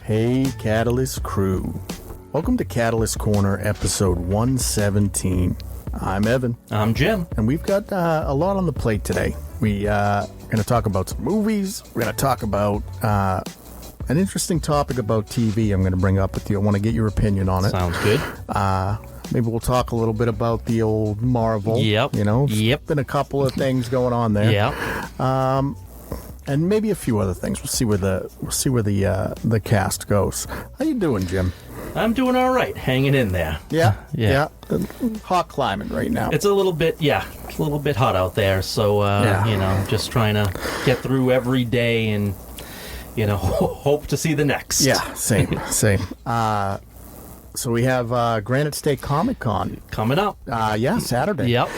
Hey, Catalyst crew. Welcome to Catalyst Corner, episode 117. I'm Evan. I'm Jim. And we've got a lot on the plate today. We're going to talk about some movies. We're going to talk about an interesting topic about TV I'm going to bring up with you. I want to get your opinion on it. Sounds good. Maybe we'll talk a little bit about the old Marvel. Yep. You know, Yep. Been a couple of things going on there. Yeah. And maybe a few other things. We'll see where the cast goes. How you doing, Jim? I'm doing all right. Hanging in there. Yeah. Yeah. Hot climate right now. It's a little bit hot out there. So, just trying to get through every day and, hope to see the next. Yeah, same. So we have Granite State Comic Con. Coming up. Saturday. Yep.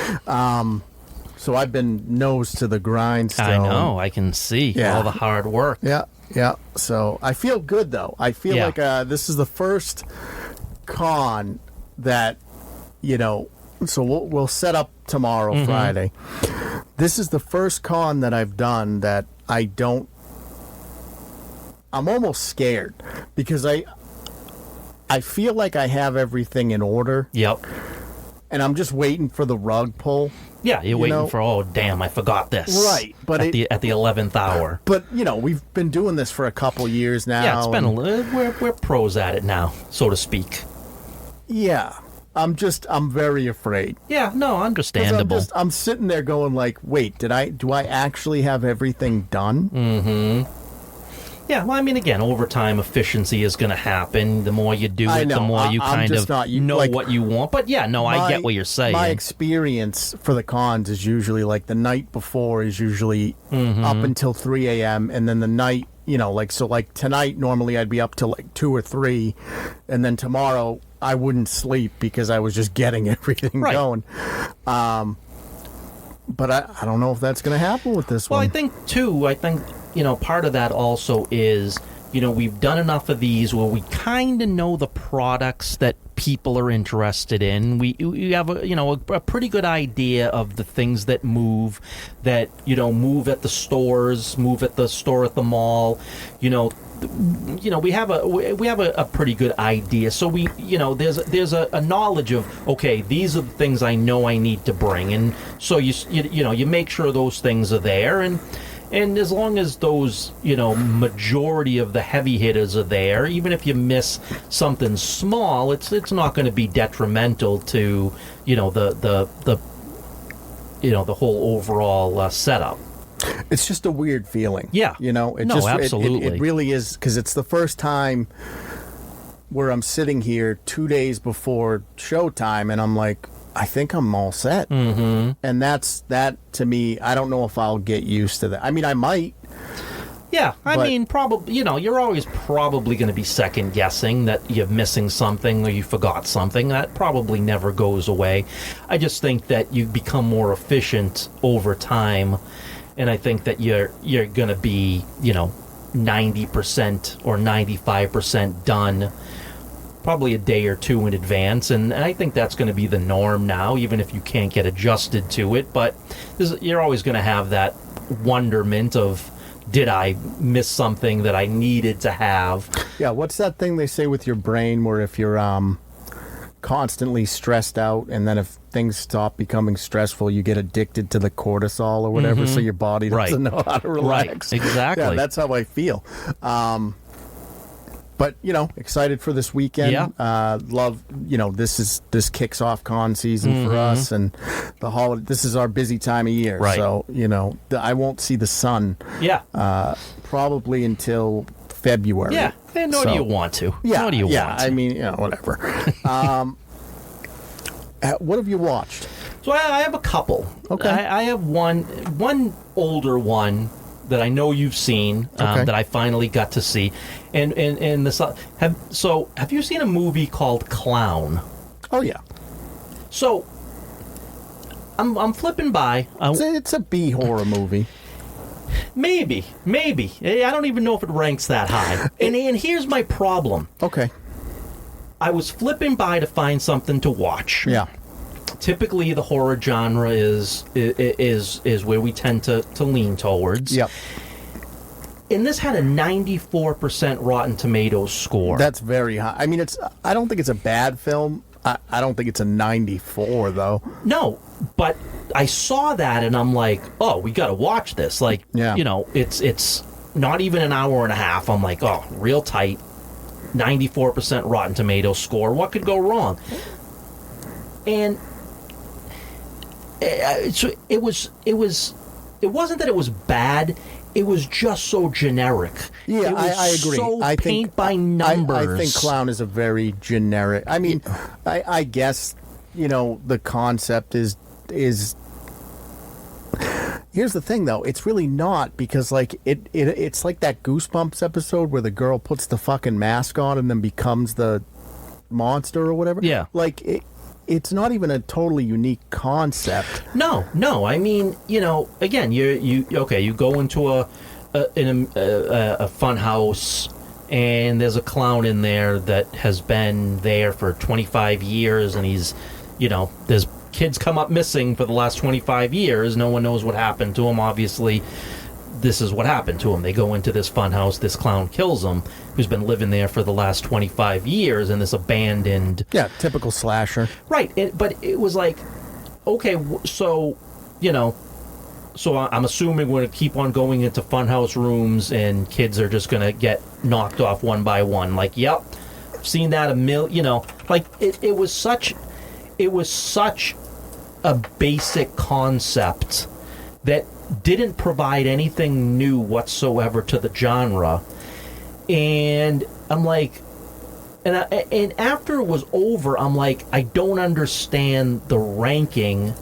So I've been nose to the grindstone. I know. I can see all the hard work. Yeah. So I feel good, though. I feel like this is the first con that, so we'll set up tomorrow, Friday. This is the first con that I've done that I'm almost scared because I feel like I have everything in order. Yep. And I'm just waiting for the rug pull. Yeah, you're waiting for, oh, damn, I forgot this. Right. But at the 11th hour. But, we've been doing this for a couple years now. Yeah, it's been a little, we're pros at it now, so to speak. Yeah. I'm very afraid. Yeah, no, understandable. I'm sitting there going like, wait, do I actually have everything done? Mm-hmm. Yeah, well, I mean, again, over time, efficiency is going to happen. The more you do it, the more you know what you want. But yeah, no, I get what you're saying. My experience for the cons is usually like the night before is usually up until 3 a.m. And then the night, like tonight, normally I'd be up till like 2 or 3. And then tomorrow I wouldn't sleep because I was just getting everything going. But I don't know if that's going to happen with this one. Well, I think, part of that also is, we've done enough of these where we kind of know the products that people are interested in. We have a pretty good idea of the things that move at the stores, move at the store at the mall. We have a pretty good idea. So there's a knowledge of, okay, these are the things I know I need to bring, and so you make sure those things are there, and as long as those, majority of the heavy hitters are there, even if you miss something small, it's not going to be detrimental to, the whole overall setup. It's just a weird feeling. Yeah. Absolutely. It really is, because it's the first time where I'm sitting here 2 days before showtime, and I'm like, I think I'm all set. Mm-hmm. And that to me, I don't know if I'll get used to that. I mean, I might. Yeah, probably, you're always probably going to be second guessing that you're missing something or you forgot something. That probably never goes away. I just think that you become more efficient over time, and I think that you're going to be, 90% or 95% done probably a day or two in advance, and I think that's going to be the norm now, even if you can't get adjusted to it. But you're always going to have that wonderment of, did I miss something that I needed to have? Yeah, what's that thing they say with your brain where if you're constantly stressed out, and then if things stop becoming stressful, you get addicted to the cortisol or whatever, so your body doesn't know how to relax. Right, exactly. Yeah, that's how I feel. But, excited for this weekend. Yeah. Love, this kicks off con season for us, and the holiday. This is our busy time of year. Right. So, I won't see the sun probably until February. Yeah, and nor do you want to. Yeah, nor do you want to. I mean, whatever. What have you watched? So I have a couple. Okay. I have one older one that I know you've seen, that I finally got to see, and this. Have you seen a movie called Clown? Oh yeah. So I'm flipping by. It's a B horror movie. Maybe. I don't even know if it ranks that high. And here's my problem. Okay. I was flipping by to find something to watch. Yeah. Typically, the horror genre is where we tend to lean towards. Yep. and this had a 94% Rotten Tomatoes score. That's very high. I mean, I don't think it's a bad film. I don't think it's a 94 though. No, but I saw that and I'm like, oh, we got to watch this. Like, Yeah. you know, it's not even an hour and a half. I'm like, oh, real tight, 94% Rotten Tomatoes score. What could go wrong? And so it wasn't that it was bad. It was just so generic. Yeah, it was I agree. So I paint think by numbers. I think clown is a very generic. I mean, I guess, you know, the concept is. Here's the thing, though. It's really not, because like it's like that Goosebumps episode where the girl puts the fucking mask on and then becomes the monster or whatever. Yeah. Like it's not even a totally unique concept. No. I mean, you know, again, you go into a fun house, and there's a clown in there that has been there for 25 years, and he's, you know, there's kids come up missing for the last 25 years. No one knows what happened to him. Obviously, this is what happened to him. They go into this fun house. This clown kills him, who's been living there for the last 25 years in this abandoned... Yeah, typical slasher. Right. But it was like, okay, so, you know, so I'm assuming we're going to keep on going into funhouse rooms and kids are just going to get knocked off one by one. Like, yep, seen that a million, you know. Like, it was such a basic concept that didn't provide anything new whatsoever to the genre. And I'm like, and after it was over, I'm like, I don't understand the ranking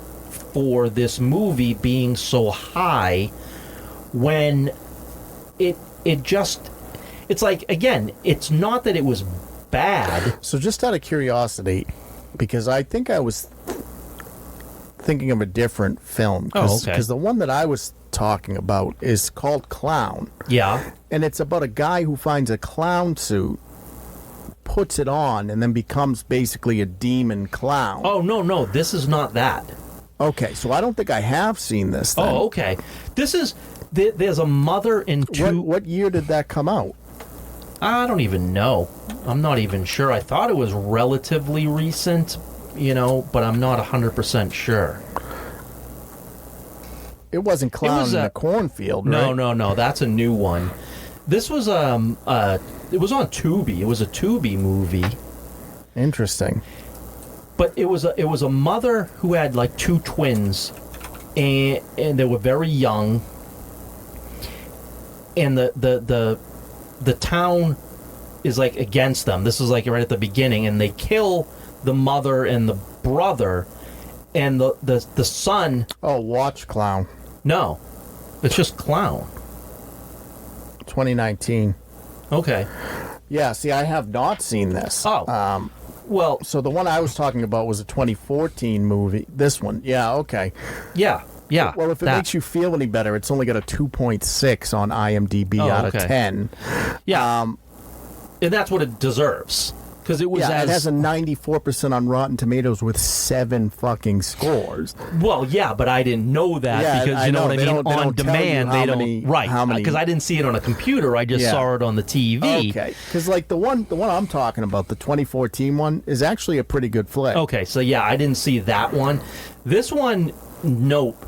for this movie being so high when it's like, again, it's not that it was bad. So just out of curiosity, because I think I was thinking of a different film. Oh, okay. Because the one that I was talking about is called Clown. Yeah. And it's about a guy who finds a clown suit, puts it on, and then becomes basically a demon clown. Oh, no, this is not that. Okay, so I don't think I have seen this then. Oh, okay. This is... There's a mother and two... What year did that come out? I don't even know. I'm not even sure. I thought it was relatively recent, you know, but I'm not 100% sure. It wasn't Clown in the Cornfield, right? No. That's a new one. This was it was on Tubi. It was a Tubi movie. Interesting. But it was a mother who had like two twins, and they were very young. And the town is like against them. This is like right at the beginning, and they kill the mother and the brother, and the son. Oh, watch Clown. No, it's just Clown. 2019. Okay. Yeah. See, I have not seen this. Oh. Well, so the one I was talking about was a 2014 movie. This one, yeah, okay. Yeah. Well, if it makes you feel any better, it's only got a 2.6 on IMDb out of 10. Yeah. And that's what it deserves. Because it was it has a 94% on Rotten Tomatoes with 7 fucking scores. Well, yeah, but I didn't know that because, you know what I mean? On demand, they don't... Right, because I didn't see it on a computer. I just saw it on the TV. Okay, because like the one I'm talking about, the 2014 one, is actually a pretty good flick. Okay, so yeah, I didn't see that one. This one, nope.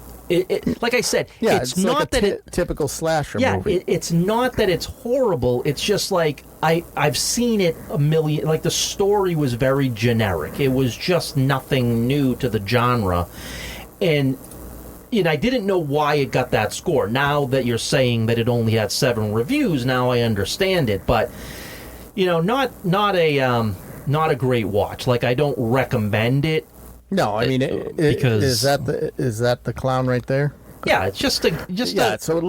Like I said, it's not like that typical slasher movie. Yeah, it's not that it's horrible. It's just like I've seen it a million. Like the story was very generic. It was just nothing new to the genre, and I didn't know why it got that score. Now that you're saying that it only had 7 reviews, now I understand it. But not a great watch. Like I don't recommend it. No, I mean, because is that the clown right there? Yeah, it's just so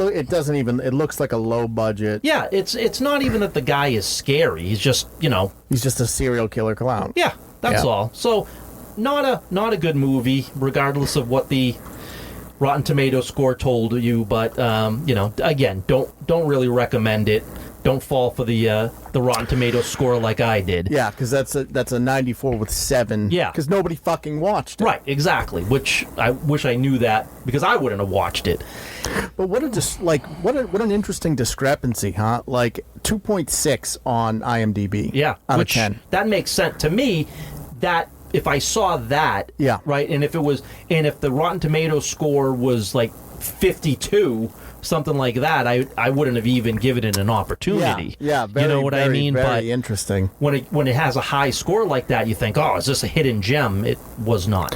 it doesn't even. It looks like a low budget. Yeah, it's not even that the guy is scary. He's just he's just a serial killer clown. Yeah, that's all. So not a good movie, regardless of what the Rotten Tomato score told you. But again, don't really recommend it. don't fall for the Rotten Tomatoes score like I did. Yeah, because that's a 94 with 7. Yeah. Because nobody fucking watched it. Right, exactly. Which I wish I knew that, because I wouldn't have watched it. But what an interesting discrepancy, huh? Like 2.6 on IMDb. Yeah, out which, of 10. That makes sense to me. That if I saw that, Yeah. right, and if the Rotten Tomatoes score was like 52, something like that, I wouldn't have even given it an opportunity. Yeah, very, you know what very, I mean? Very but interesting. when it has a high score like that, you think, oh, is this a hidden gem? It was not.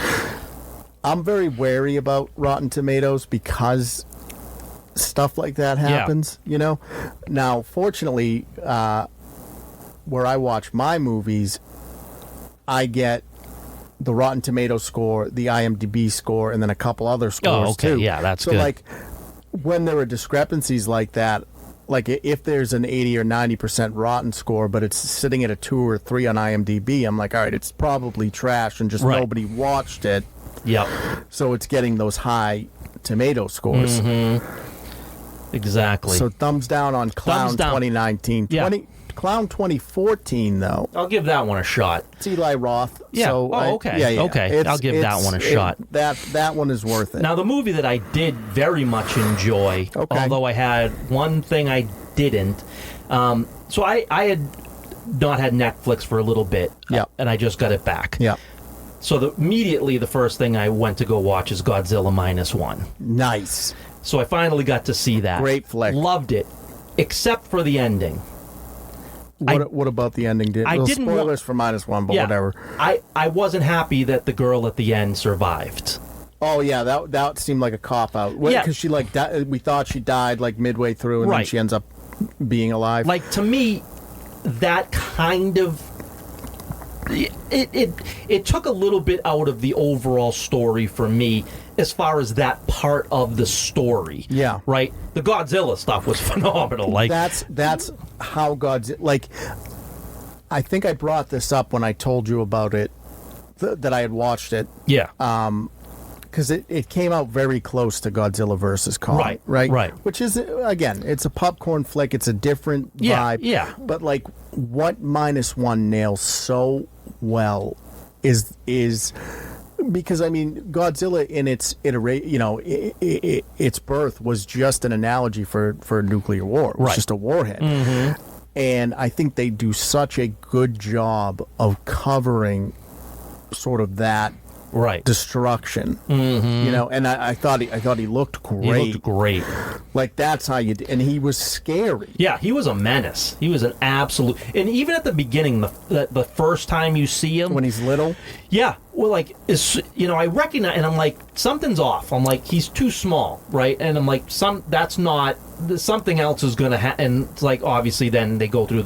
I'm very wary about Rotten Tomatoes because stuff like that happens, you know? Now, fortunately, where I watch my movies, I get the Rotten Tomatoes score, the IMDb score, and then a couple other scores, too. Yeah, that's so, good. like, when there are discrepancies like that, like if there's an 80 or 90% rotten score, but it's sitting at a 2 or 3 on IMDb, I'm like, all right, it's probably trash and just Right. nobody watched it. Yep. So it's getting those high tomato scores. Exactly. So thumbs down on Clown Thumbs down. 2019. Yeah. Clown 2014, though. I'll give that one a shot. It's Eli Roth. Yeah. So Okay. Okay. I'll give that one a shot. That one is worth it. Now, the movie that I did very much enjoy, Okay. although I had one thing I didn't. So I had not had Netflix for a little bit, Yeah. and I just got it back. Yeah. So immediately the first thing I went to go watch is Godzilla -1. Nice. So I finally got to see that. Great flick. Loved it, except for the ending. What about the ending? I Well, didn't spoilers for -1, but whatever. I wasn't happy that the girl at the end survived. Oh yeah, that seemed like a cop out. Yeah. Because she we thought she died like midway through, and then Right. she ends up being alive. Like, to me, that kind of it took a little bit out of the overall story for me, as far as that part of the story. Yeah. Right? The Godzilla stuff was phenomenal. Like, that's how Godzilla. Like, I think I brought this up when I told you about it, that I had watched it, yeah. because it came out very close to Godzilla versus Kong. Right. Which is, again, it's a popcorn flick. It's a different vibe. Yeah. But like, what -1 nails so well is because, I mean, Godzilla in its its birth was just an analogy for a nuclear war. It was just a warhead. Mm-hmm. And I think they do such a good job of covering sort of that Right. destruction. You know, and I thought he looked great. He looked great. Like, that's how and he was scary. Yeah, he was a menace. He was an absolute. And even at the beginning, the first time you see him, When he's little. yeah, well, like, I recognize, and I'm like, something's off. I'm like, he's too small, right? And I'm like, something else is gonna happen. And it's like, obviously, then they go through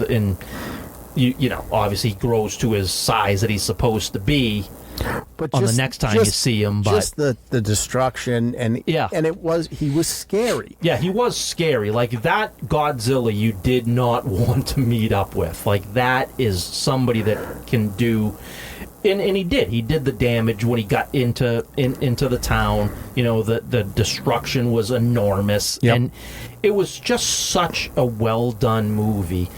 obviously he grows to his size that he's supposed to be. But On the next time you see him, but just the destruction and Yeah. and he was scary. yeah, he was scary. Like, that Godzilla you did not want to meet up with. Like, that is somebody that can do, and he did. He did the damage when he got into the town. You know, the destruction was enormous, Yep. and it was just such a well done movie.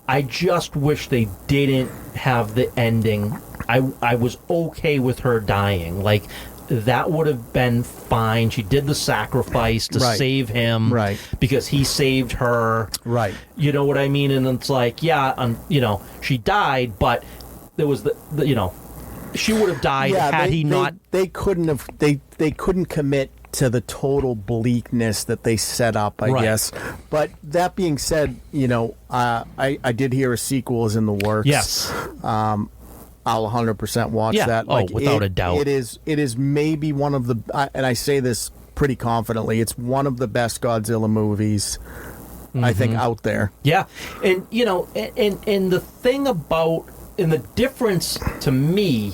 I just wish they didn't have the ending. I was okay with her dying. Like, that would have been fine. She did the sacrifice to Right. save him, Right. because he saved her. Right. You know what I mean? And it's like, yeah, she died, but there was she would have died had he not. They couldn't have. They couldn't commit to the total bleakness that they set up, I Right. guess. But that being said, I did hear a sequel is in the works. Yes. I'll 100% watch Yeah. that. Oh, without a doubt. It is maybe one of the, and I say this pretty confidently, it's one of the best Godzilla movies, I think, out there. Yeah, and and the thing about, and the difference to me,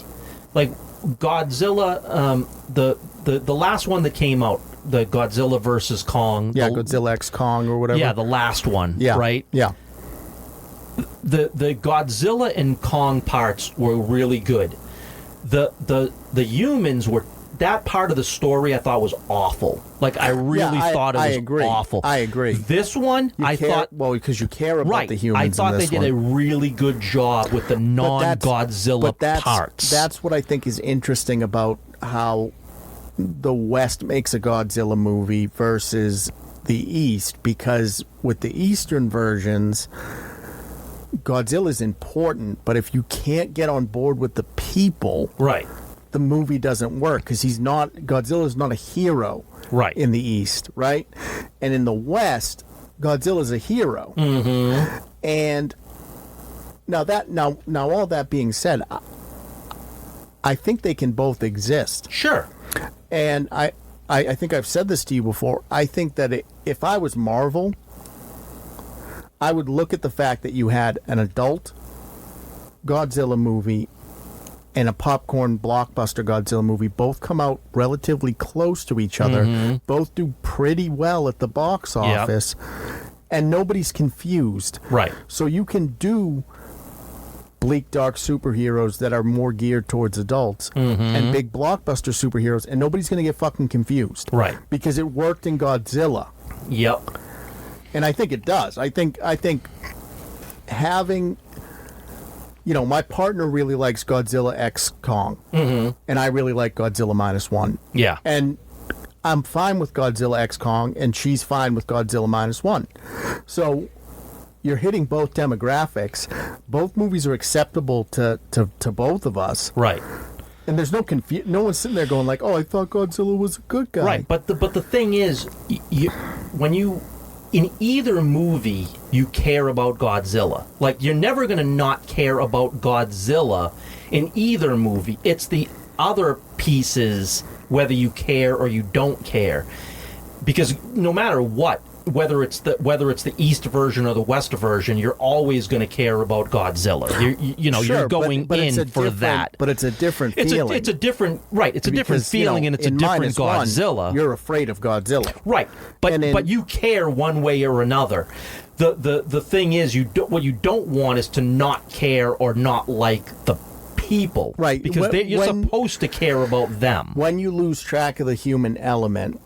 like Godzilla, the last one that came out, the Godzilla versus Kong. Yeah, Godzilla X Kong or whatever. Yeah, the last one. Yeah. Right. Yeah. The Godzilla and Kong parts were really good. The humans were that part of the story I thought was awful. Like, I really thought it was agree. awful. I agree. This one, I thought... Well, because you care about Right. the humans I thought in they this did one. a really good job with the non-Godzilla parts. That's what I think is interesting about how the West makes a Godzilla movie versus the East, because with the Eastern versions, Godzilla's important, but if you can't get on board with the people, Right. the movie doesn't work, because Godzilla's not a hero Right. in the East, right? And in the West, Godzilla's a hero. Mm-hmm. And now all that being said, I think they can both exist. Sure. And I think I've said this to you before. I think that if I was Marvel, I would look at the fact that you had an adult Godzilla movie and a popcorn blockbuster Godzilla movie both come out relatively close to each other, both do pretty well at the box office, and nobody's confused. Right. So you can do bleak, dark superheroes that are more geared towards adults and big blockbuster superheroes, and nobody's going to get fucking confused. Right. Because it worked in Godzilla. Yep. And I think it does. I think having, my partner really likes Godzilla X Kong, and I really like Godzilla -1. Yeah. And I'm fine with Godzilla X Kong, and she's fine with Godzilla -1. So you're hitting both demographics. Both movies are acceptable to both of us. Right. And there's no no one's sitting there going like, "Oh, I thought Godzilla was a good guy." Right. But the thing is, when you in either movie you care about Godzilla. Like, you're never going to not care about Godzilla in either movie. It's the other pieces, whether you care or you don't care, because no matter what, whether it's the East version or the West version, you're always going to care about Godzilla. You're going in for that. But it's a different feeling. It's a different It's a different feeling, and it's a different Godzilla. You're afraid of Godzilla, right? But you care one way or another. The thing is, what you don't want is to not care or not like the people, right? Because you're supposed to care about them. When you lose track of the human element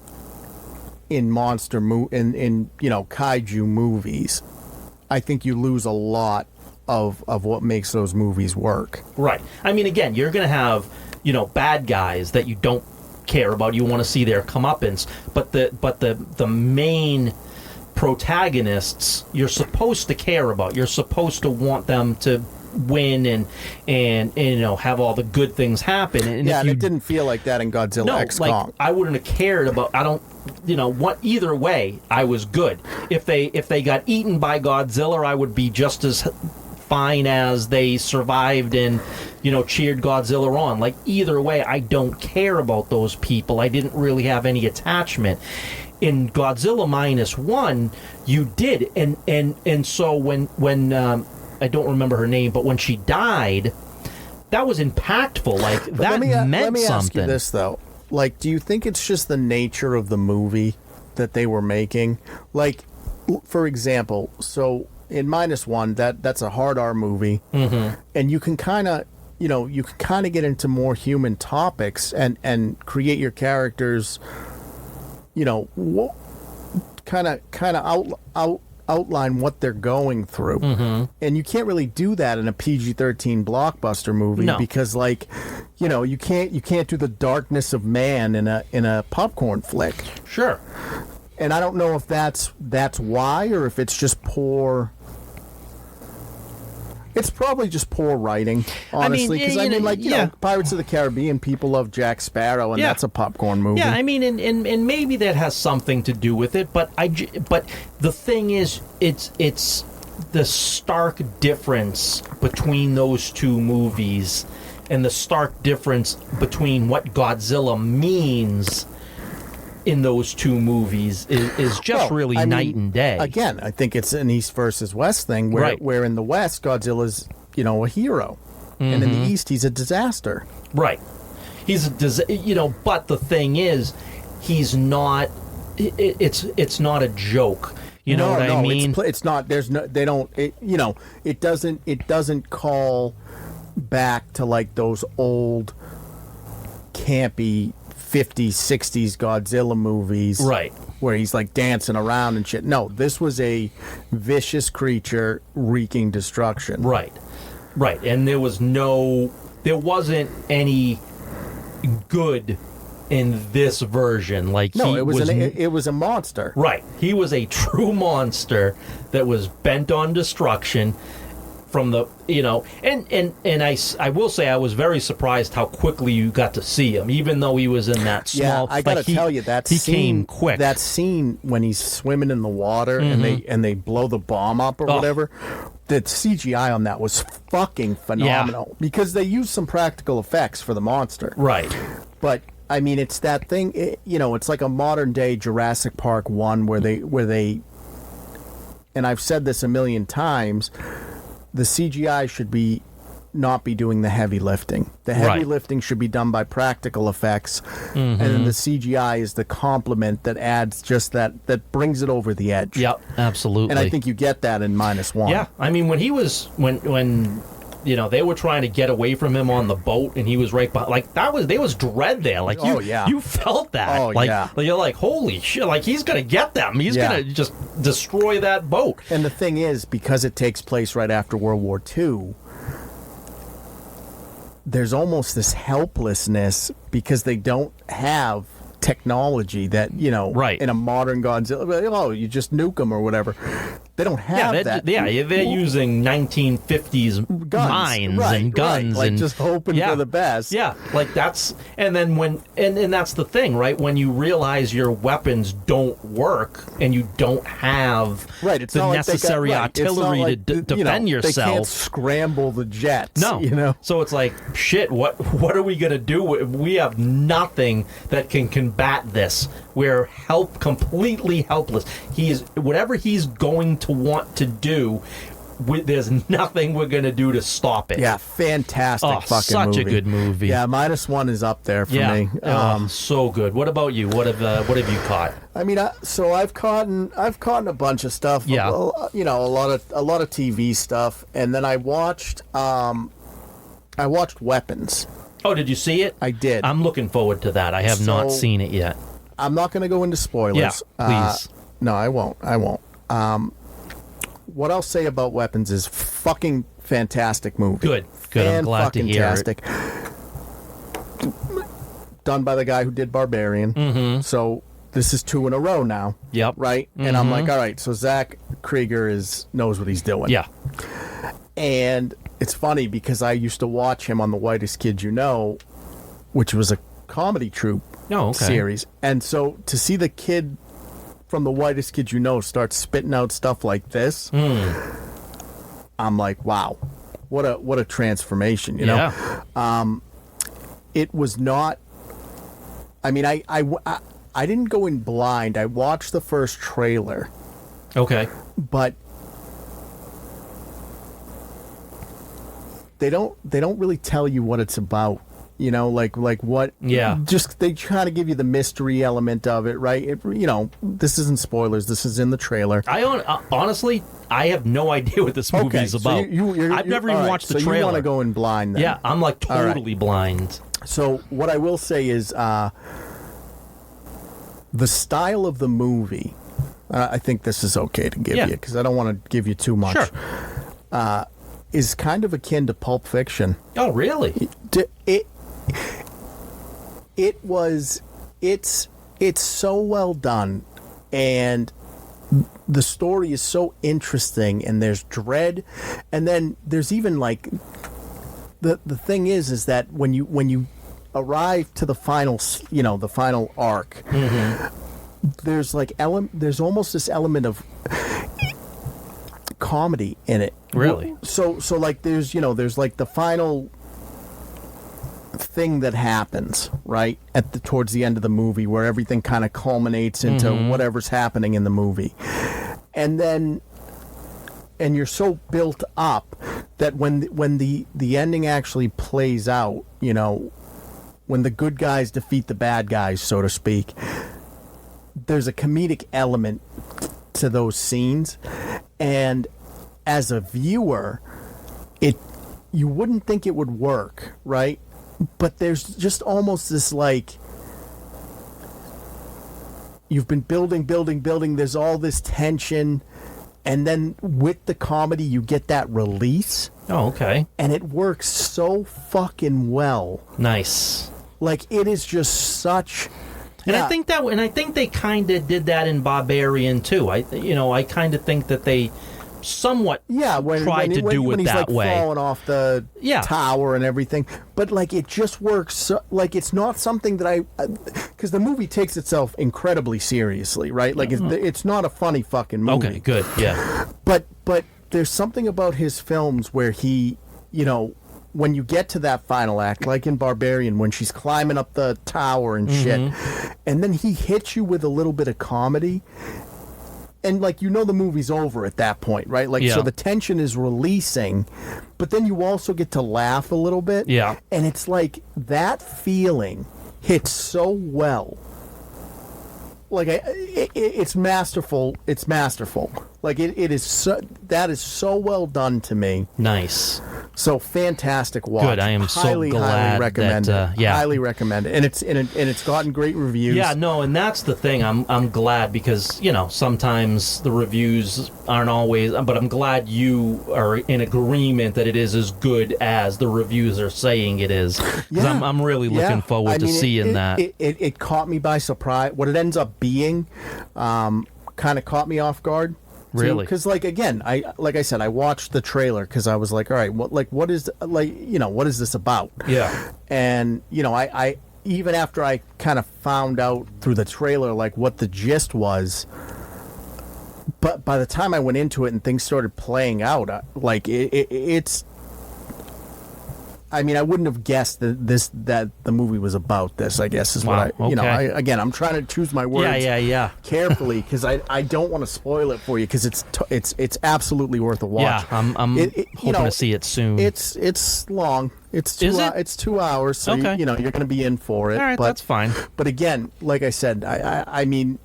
in in kaiju movies, I think you lose a lot of what makes those movies work. Right. I mean, again, you're going to have bad guys that you don't care about. You want to see their comeuppance, but the main protagonists you're supposed to care about. You're supposed to want them to win and have all the good things happen. And yeah, it didn't feel like that in Godzilla X Kong. I wouldn't have cared about. I don't. Either way, I was good. If they got eaten by Godzilla, I would be just as fine as they survived and cheered Godzilla on. Like, either way, I don't care about those people. I didn't really have any attachment. In Godzilla -1, you did, and so when I don't remember her name, but when she died, that was impactful. Like, that meant something. Let me ask you this, though. Like, do you think it's just the nature of the movie that they were making? Like, for example, so in -1, that's a hard R movie, and you can kind of, get into more human topics and create your characters, kind of outline what they're going through, and you can't really do that in a PG-13 blockbuster movie. No. Because, like, you can't do the darkness of man in a popcorn flick. Sure. And I don't know if that's why, or if it's just poor. It's probably just poor writing, honestly. Because Pirates of the Caribbean, people love Jack Sparrow, and that's a popcorn movie. Yeah, I mean, and maybe that has something to do with it. But the thing is, it's the stark difference between those two movies, and the stark difference between what Godzilla means in those two movies is just night and day. Again, I think it's an East versus West thing, where in the West, Godzilla's, a hero. And in the East, he's a disaster. Right. He's but the thing is, he's not, it's not a joke. You know what I mean? It's not, it doesn't call back to, like, those old campy 50s, 60s Godzilla movies. Right. Where he's like dancing around and shit. No, this was a vicious creature wreaking destruction. Right. Right. And there wasn't any good in this version. Like, no, it was a monster. Right. He was a true monster that was bent on destruction from the, and I will say I was very surprised how quickly you got to see him, even though he was in that small. Yeah, I got to tell you, he came quick. That scene when he's swimming in the water and they blow the bomb up or whatever, the CGI on that was fucking phenomenal because they used some practical effects for the monster. Right. But I mean, it's that thing. It's like a modern day Jurassic Park 1 where they, and I've said this a million times, the CGI should not be doing the heavy lifting. The heavy lifting should be done by practical effects, and then the CGI is the complement that adds just that brings it over the edge. Yep, absolutely. And I think you get that in -1. Yeah, I mean when they were trying to get away from him on the boat, and he was right behind. Like there was dread there. Like you felt that. Oh, like, yeah. You're like, holy shit! Like he's gonna get them. He's gonna just destroy that boat. And the thing is, because it takes place right after World War II, there's almost this helplessness because they don't have technology that in a modern Godzilla. You just nuke them or whatever. They don't have that. Yeah, they're using 1950s mines and guns, like and just hoping for the best. Yeah, like that's and then and that's the thing, right? When you realize your weapons don't work and you don't have it's the not necessary like artillery to defend yourself, they can't scramble the jets. No, so it's like shit. What are we gonna do? We have nothing that can combat this. We're completely helpless. Whatever he's going to want to do, there's nothing we're going to do to stop it. Yeah, fantastic fucking such movie. A good movie. Yeah, -1 is up there for me. So good. What about you? What have you caught? I mean, I've caught a bunch of stuff. Yeah. A lot of TV stuff, and then I watched Weapons. Oh, did you see it? I did. I'm looking forward to that. I have not seen it yet. I'm not going to go into spoilers. Yeah, please. No, I won't. What I'll say about Weapons is fucking fantastic movie. Good. I'm glad to hear it. Done by the guy who did Barbarian. Mm-hmm. So this is 2 in a row now. Yep. Right? Mm-hmm. And I'm like, all right, so Zach Krieger knows what he's doing. Yeah. And it's funny because I used to watch him on The Whitest Kid You Know, which was a comedy troupe series. And so to see the kid from The Whitest Kid You Know start spitting out stuff like this, I'm like, wow, what a transformation, you know? It was not, I mean, I didn't go in blind. I watched the first trailer. Okay. But they don't really tell you what it's about. Like what? Yeah. Just they try to give you the mystery element of it, right? This isn't spoilers. This is in the trailer. Honestly, I have no idea what this movie is about. I've never even watched the trailer. You want to go in blind then? Yeah, I'm like totally blind. So what I will say is the style of the movie. I think this is okay to give you because I don't want to give you too much. Sure. Is kind of akin to Pulp Fiction. Oh, really? It's so well done, and the story is so interesting, and there's dread, and then there's even like the thing is that when you arrive to the final the final arc, there's like there's almost this element of comedy in it. Really? So like there's like the final thing that happens right towards the end of the movie where everything kind of culminates into whatever's happening in the movie, and you're so built up that when the ending actually plays out, when the good guys defeat the bad guys, so to speak, there's a comedic element to those scenes, and as a viewer, you wouldn't think it would work, right? But there's just almost this like you've been building. There's all this tension, and then with the comedy, you get that release. Oh, okay. And it works so fucking well. Nice. Like, it is just such. And yeah. I think they kind of did that in Barbarian too. I kind of think that they somewhat tried to do it he's that like way. Falling off the tower and everything, but like it just works. So, like, it's not something that because the movie takes itself incredibly seriously, right? Like it's not a funny fucking movie. Okay, good, yeah. But there's something about his films where he, when you get to that final act, like in Barbarian, when she's climbing up the tower and shit, and then he hits you with a little bit of comedy. And, like, the movie's over at that point, right? Like, so the tension is releasing, but then you also get to laugh a little bit. Yeah. And it's like that feeling hits so well. Like, it's masterful. It's masterful. Like, it is so, that is so well done to me. Nice. So fantastic watch. Good. I am highly, so glad highly recommend that, it. Highly recommend it. And it's gotten great reviews. Yeah, no, and that's the thing. I'm glad because sometimes the reviews aren't always. But I'm glad you are in agreement that it is as good as the reviews are saying it is. Because I'm really looking forward to seeing that. It caught me by surprise. What it ends up being, kind of caught me off guard. Really? Because, like, again, like I said, I watched the trailer because I was like, all right, what is this about? Yeah. And I even after I kind of found out through the trailer like what the gist was, but by the time I went into it and things started playing out, it's. I mean, I wouldn't have guessed that the movie was about this. I guess is what again, I'm trying to choose my words carefully because I don't want to spoil it for you because it's absolutely worth a watch. Yeah, I'm hoping to see it soon. It's long. It's 2 it's 2 hours, so okay. you're going to be in for it. All right, that's fine. But again, like I said, I mean,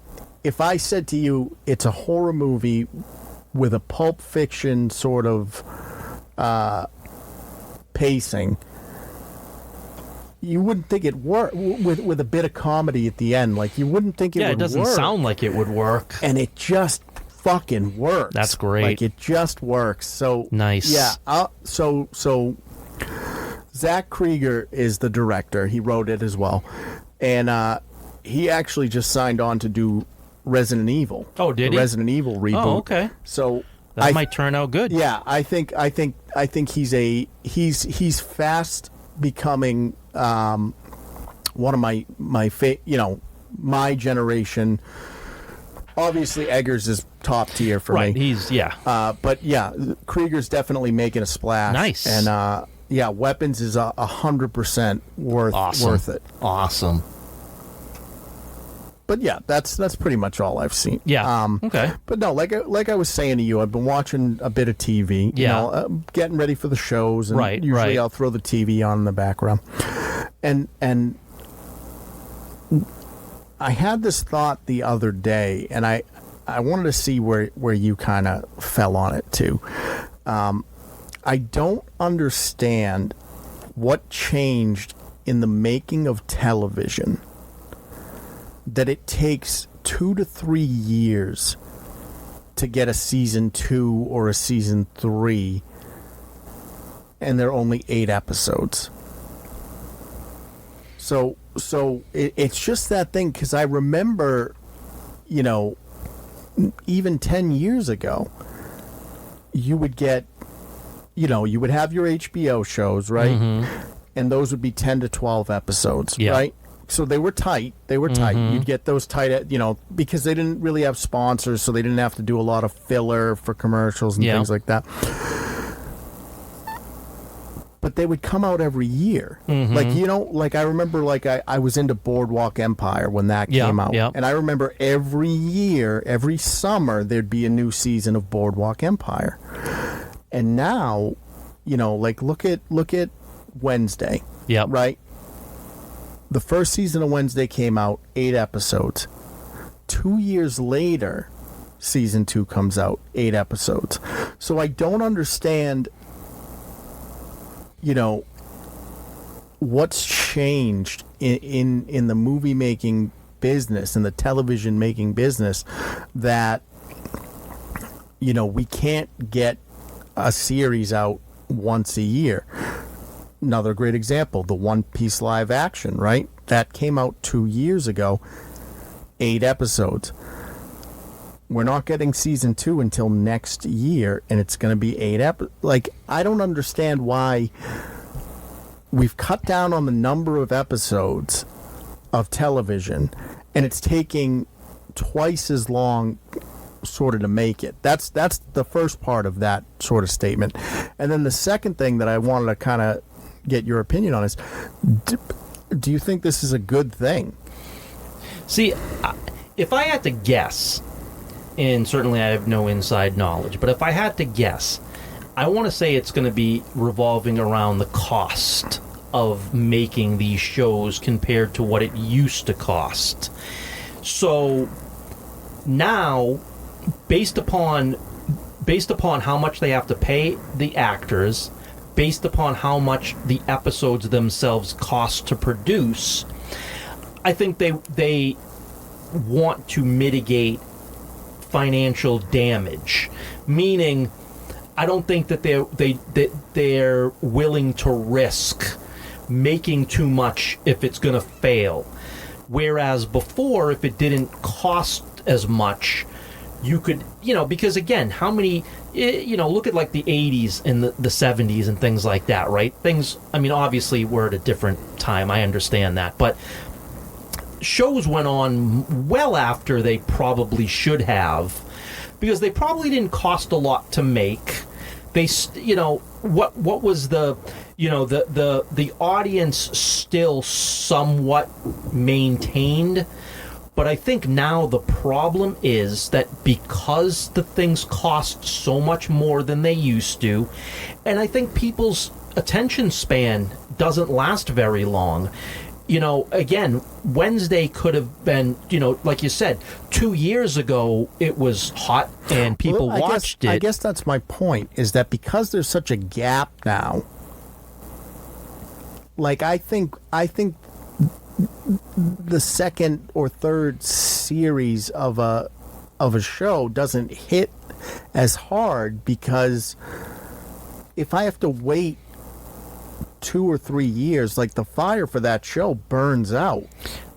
if I said to you it's a horror movie with a Pulp Fiction sort of pacing, you wouldn't think it worked with a bit of comedy at the end. Like, you wouldn't think it would work. Yeah, it doesn't sound like it would work. And it just fucking works. That's great. Like, it just works. So nice. Yeah. So Zach Krieger is the director. He wrote it as well. And he actually just signed on to do Resident Evil. Oh, did he? Resident Evil reboot. Oh, okay. So that might turn out good. Yeah, I think he's fast becoming one of my my generation. Obviously, Eggers is top tier for me. Right, he's but yeah, Krieger's definitely making a splash. Nice. And Weapons is 100% worth it. Awesome. But yeah, that's pretty much all I've seen. Yeah. Okay. But no, like I was saying to you, I've been watching a bit of TV. Yeah. Getting ready for the shows, and usually I'll throw the TV on in the background. And I had this thought the other day, and I wanted to see where you kind of fell on it too. I don't understand what changed in the making of television that it takes 2 to 3 years to get a season 2 or a season 3, and there are only 8 episodes. So it's just that thing, because I remember, even 10 years ago, you would get, you would have your HBO shows, right? Mm-hmm. And those would be 10 to 12 episodes, right? So they were tight. Mm-hmm. You'd get those tight, because they didn't really have sponsors, so they didn't have to do a lot of filler for commercials and things like that. But they would come out every year. Mm-hmm. I remember, I was into Boardwalk Empire when that came out. And I remember every year, every summer, there'd be a new season of Boardwalk Empire. And now, look at Wednesday. Yeah. Right? The first season of Wednesday came out, 8 episodes. 2 years later, season 2 comes out, 8 episodes. So I don't understand, what's changed in the movie making business, in the television making business, that, you know, we can't get a series out once a year. Another great example, the One Piece live action, right? That came out 2 years ago, 8 episodes. We're not getting season 2 until next year, and it's going to be 8 episodes. Like, I don't understand why we've cut down on the number of episodes of television, and it's taking twice as long sort of to make it. That's the first part of that sort of statement. And then the second thing that I wanted to kind of get your opinion on is, do you think this is a good thing? See, if I had to guess, and certainly I have no inside knowledge, but if I had to guess, I want to say it's going to be revolving around the cost of making these shows compared to what it used to cost. So now, based upon how much they have to pay the actors, based upon how much the episodes themselves cost to produce, I think they want to mitigate financial damage. Meaning, I don't think that they're willing to risk making too much if it's going to fail. Whereas before, if it didn't cost as much, you could, because again, how many, look at like the 80s and the 70s and things like that, right? Things, I mean, obviously we're at a different time, I understand that, but shows went on well after they probably should have, because they probably didn't cost a lot to make. They, what was the audience still somewhat maintained. But I think now the problem is that because the things cost so much more than they used to, and I think people's attention span doesn't last very long. Again, Wednesday could have been, like you said, 2 years ago it was hot and people watched it. I guess that's my point, is that because there's such a gap now, like I think the second or third series of a show doesn't hit as hard, because if I have to wait 2 or 3 years, like, the fire for that show burns out.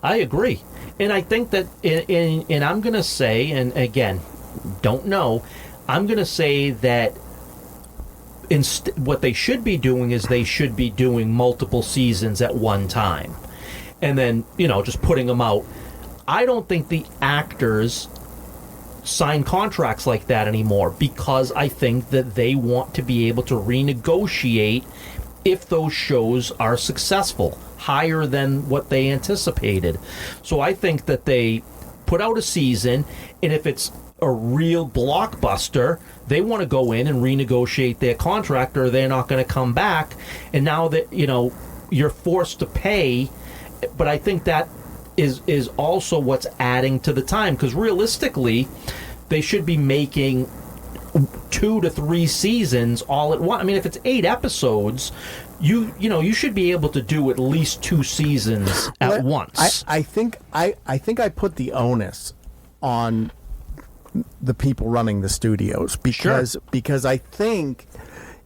I agree. And I think that, and I'm going to say, and again, don't know, I'm going to say that what they should be doing is they should be doing multiple seasons at one time. And then, just putting them out. I don't think the actors sign contracts like that anymore, because I think that they want to be able to renegotiate if those shows are successful, higher than what they anticipated. So I think that they put out a season, and if it's a real blockbuster, they want to go in and renegotiate their contract, or they're not going to come back. And now that, you're forced to pay. But I think that is also what's adding to the time, because realistically, they should be making 2 to 3 seasons all at once. I mean, if it's 8 episodes, you should be able to do at least 2 seasons at once. I think I put the onus on the people running the studios, because I think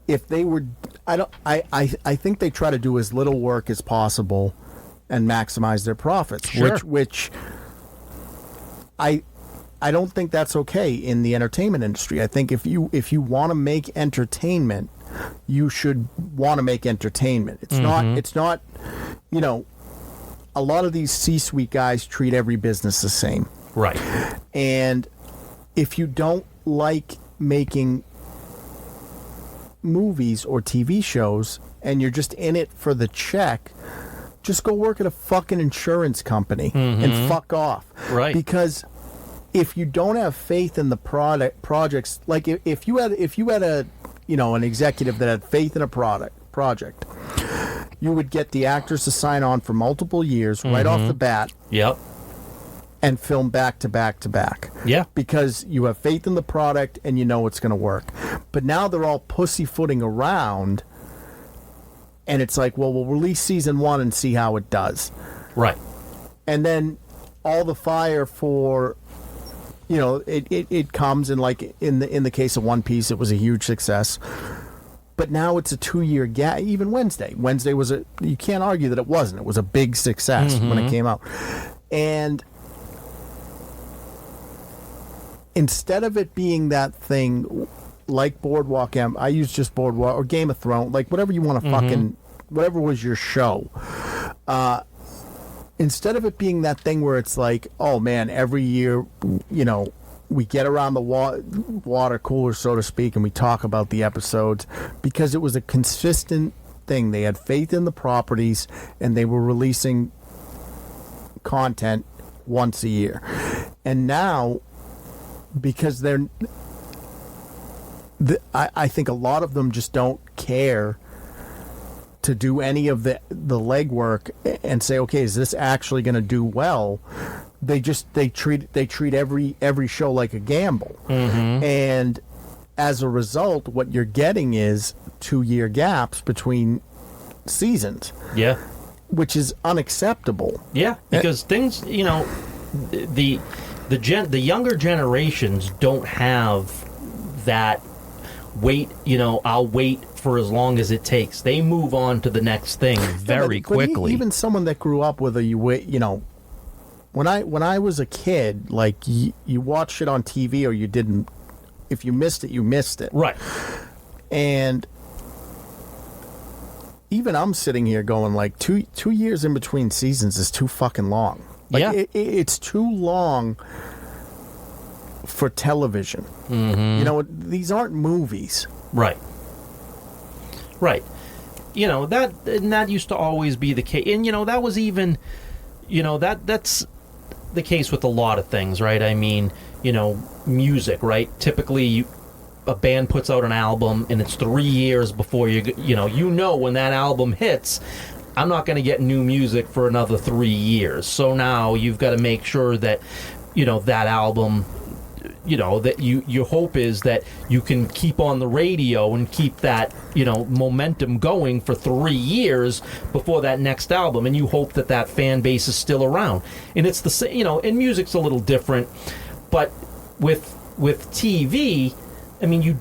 if they were, I think they try to do as little work as possible and maximize their profits, which I don't think that's okay in the entertainment industry. I think if you want to make entertainment, you should want to make entertainment. It's not, a lot of these C-suite guys treat every business the same. Right. And if you don't like making movies or TV shows and you're just in it for the check, just go work at a fucking insurance company and fuck off. Right. Because if you don't have faith in the projects, like if you had a an executive that had faith in a project, you would get the actors to sign on for multiple years right off the bat. Yep. And film back to back to back. Yeah. Because you have faith in the product and you know it's going to work. But now they're all pussyfooting around. And it's like, well, we'll release season 1 and see how it does. Right. And then all the fire for, you know, it comes, and like in the case of One Piece, it was a huge success. But now it's a 2-year gap. Even Wednesday was you can't argue that it wasn't. It was a big success when it came out. And instead of it being that thing like Boardwalk I use just Boardwalk or Game of Thrones, like whatever you want to fucking, whatever was your show. Instead of it being that thing where it's like, oh man, every year, you know, we get around the water cooler, so to speak, and we talk about the episodes, because it was a consistent thing. They had faith in the properties, and they were releasing content once a year. And now, because I think a lot of them just don't care to do any of the legwork and say, okay, is this actually going to do well? They treat every show like a gamble, and as a result, what you're getting is 2-year gaps between seasons. Yeah, which is unacceptable. Yeah, because things, you know, the younger generations don't have that wait. You know, I'll wait for as long as it takes. They move on to the next thing very quickly. Even someone that grew up with you know. When I was a kid, like you watched it on TV or you didn't. If you missed it, you missed it. Right. And even I'm sitting here going like 2 years in between seasons is too fucking long. Like, yeah. It's too long for television. You know, these aren't movies. Right. Right. You know, that used to always be the case. And, you know, that was even, you know, that's the case with a lot of things, right? I mean, you know, music, right? Typically, a band puts out an album, and it's 3 years before you know when that album hits, I'm not going to get new music for another 3 years. So now you've got to make sure that, you know, that album, you know, that your hope is that you can keep on the radio and keep that, you know, momentum going for 3 years before that next album, and you hope that that fan base is still around. And it's the same, you know, and music's a little different, but with TV, I mean,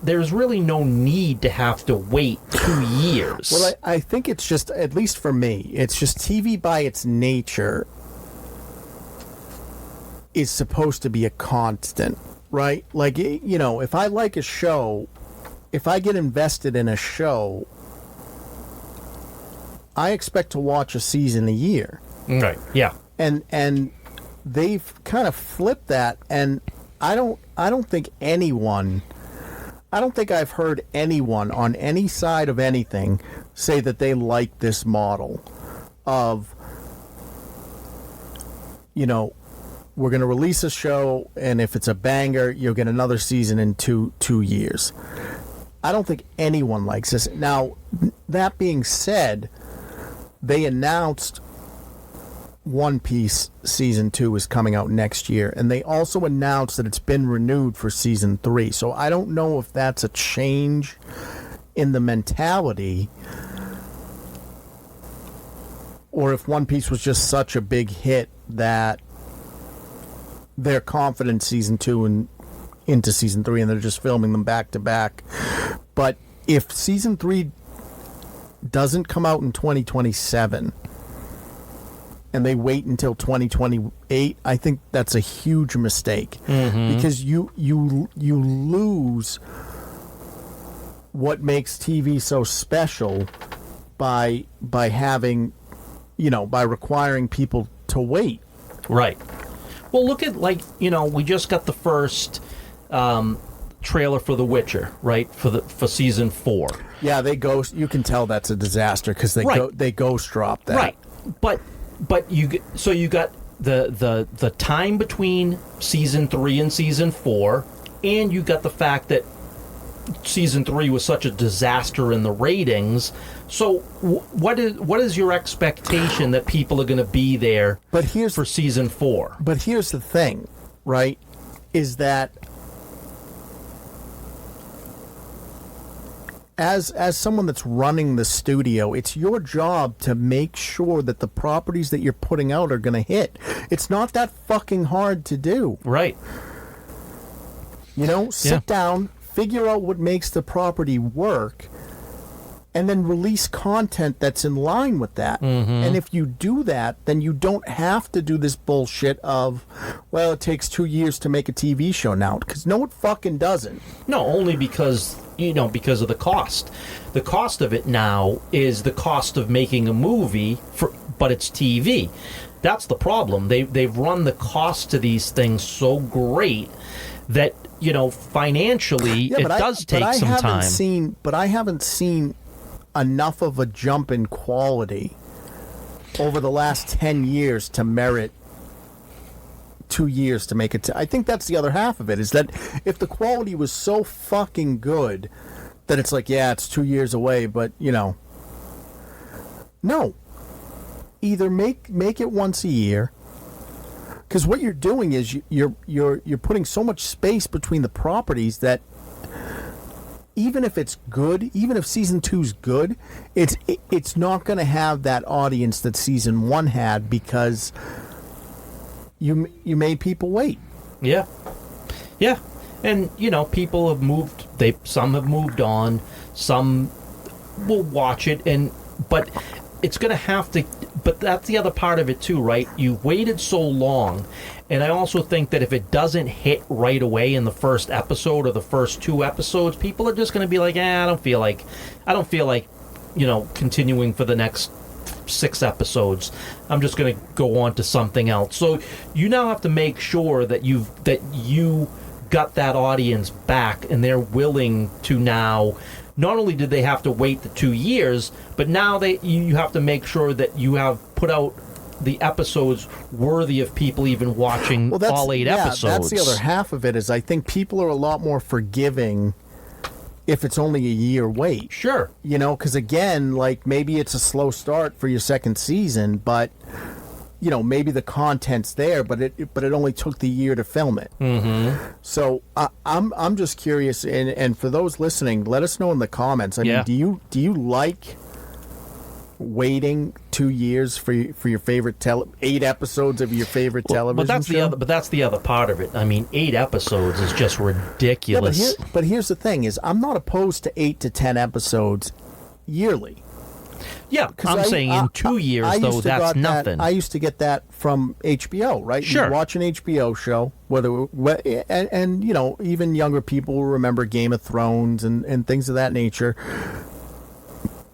there's really no need to have to wait 2 years. Well, I think it's just, at least for me, it's just TV by its nature is supposed to be a constant, right? Like, you know, if I like a show, if I get invested in a show, I expect to watch a season a year. Right, yeah. And they've kind of flipped that, and I don't think I've heard anyone on any side of anything say that they like this model of, you know, we're going to release a show, and if it's a banger, you'll get another season in two years. I don't think anyone likes this. Now, that being said, they announced One Piece Season 2 is coming out next year, and they also announced that it's been renewed for Season 3. So I don't know if that's a change in the mentality, or if One Piece was just such a big hit that they're confident Season 2 and into Season 3, and they're just filming them back to back. But if Season 3 doesn't come out in 2027 and they wait until 2028, I think that's a huge mistake, because you lose what makes TV so special by having, you know, by requiring people to wait. Right. Well, look at, like, you know, we just got the first trailer for The Witcher, right? For Season 4. Yeah, you can tell that's a disaster because they ghost drop that. Right. But you got the time between Season 3 and Season 4, and you got the fact that Season 3 was such a disaster in the ratings. So what is your expectation that people are going to be there for Season 4? But here's the thing, right, is that as someone that's running the studio, it's your job to make sure that the properties that you're putting out are going to hit. It's not that fucking hard to do. Right. You know, sit down, figure out what makes the property work, and then release content that's in line with that. And if you do that, then you don't have to do this bullshit of, well, it takes 2 years to make a TV show now. Because no, it fucking doesn't. No, only because, because of the cost. The cost of it now is the cost of making a movie, but it's TV. That's the problem. They've run the cost to these things so great that, financially, it does take some time. But I haven't seen enough of a jump in quality over the last 10 years to merit 2 years to make it. I think that's the other half of it, is that if the quality was so fucking good that it's like, yeah, it's 2 years away, but no. Either make it once a year, because what you're doing is you're putting so much space between the properties that even if it's good, even if season 2's good, it's not going to have that audience that season 1 had, because you made people wait. Yeah. And people have moved. Some have moved on. Some will watch it, but it's going to have to. But that's the other part of it too, right? You waited so long. And I also think that if it doesn't hit right away in the first episode or the first 2 episodes, people are just going to be like, I don't feel like, continuing for the next 6 episodes. I'm just going to go on to something else. So you now have to make sure that you got that audience back, and they're willing to now. Not only did they have to wait the 2 years, but now you have to make sure that you have put out the episodes worthy of people even watching all 8 episodes. That's the other half of it, is I think people are a lot more forgiving if it's only a year wait. Sure. Because again, like, maybe it's a slow start for your second season, but maybe the content's there, but it only took the year to film it. So I'm just curious, and for those listening, let us know in the comments. I mean, do you like waiting 2 years for your favorite 8 episodes of your favorite television show? But that's the other part of it. I mean, 8 episodes is just ridiculous. But here's the thing: is I'm not opposed to 8 to 10 episodes yearly. Yeah, I'm saying in 2 years, though, that's nothing. I used to get that from HBO, right? Sure. You watch an HBO show, and even younger people will remember Game of Thrones and things of that nature.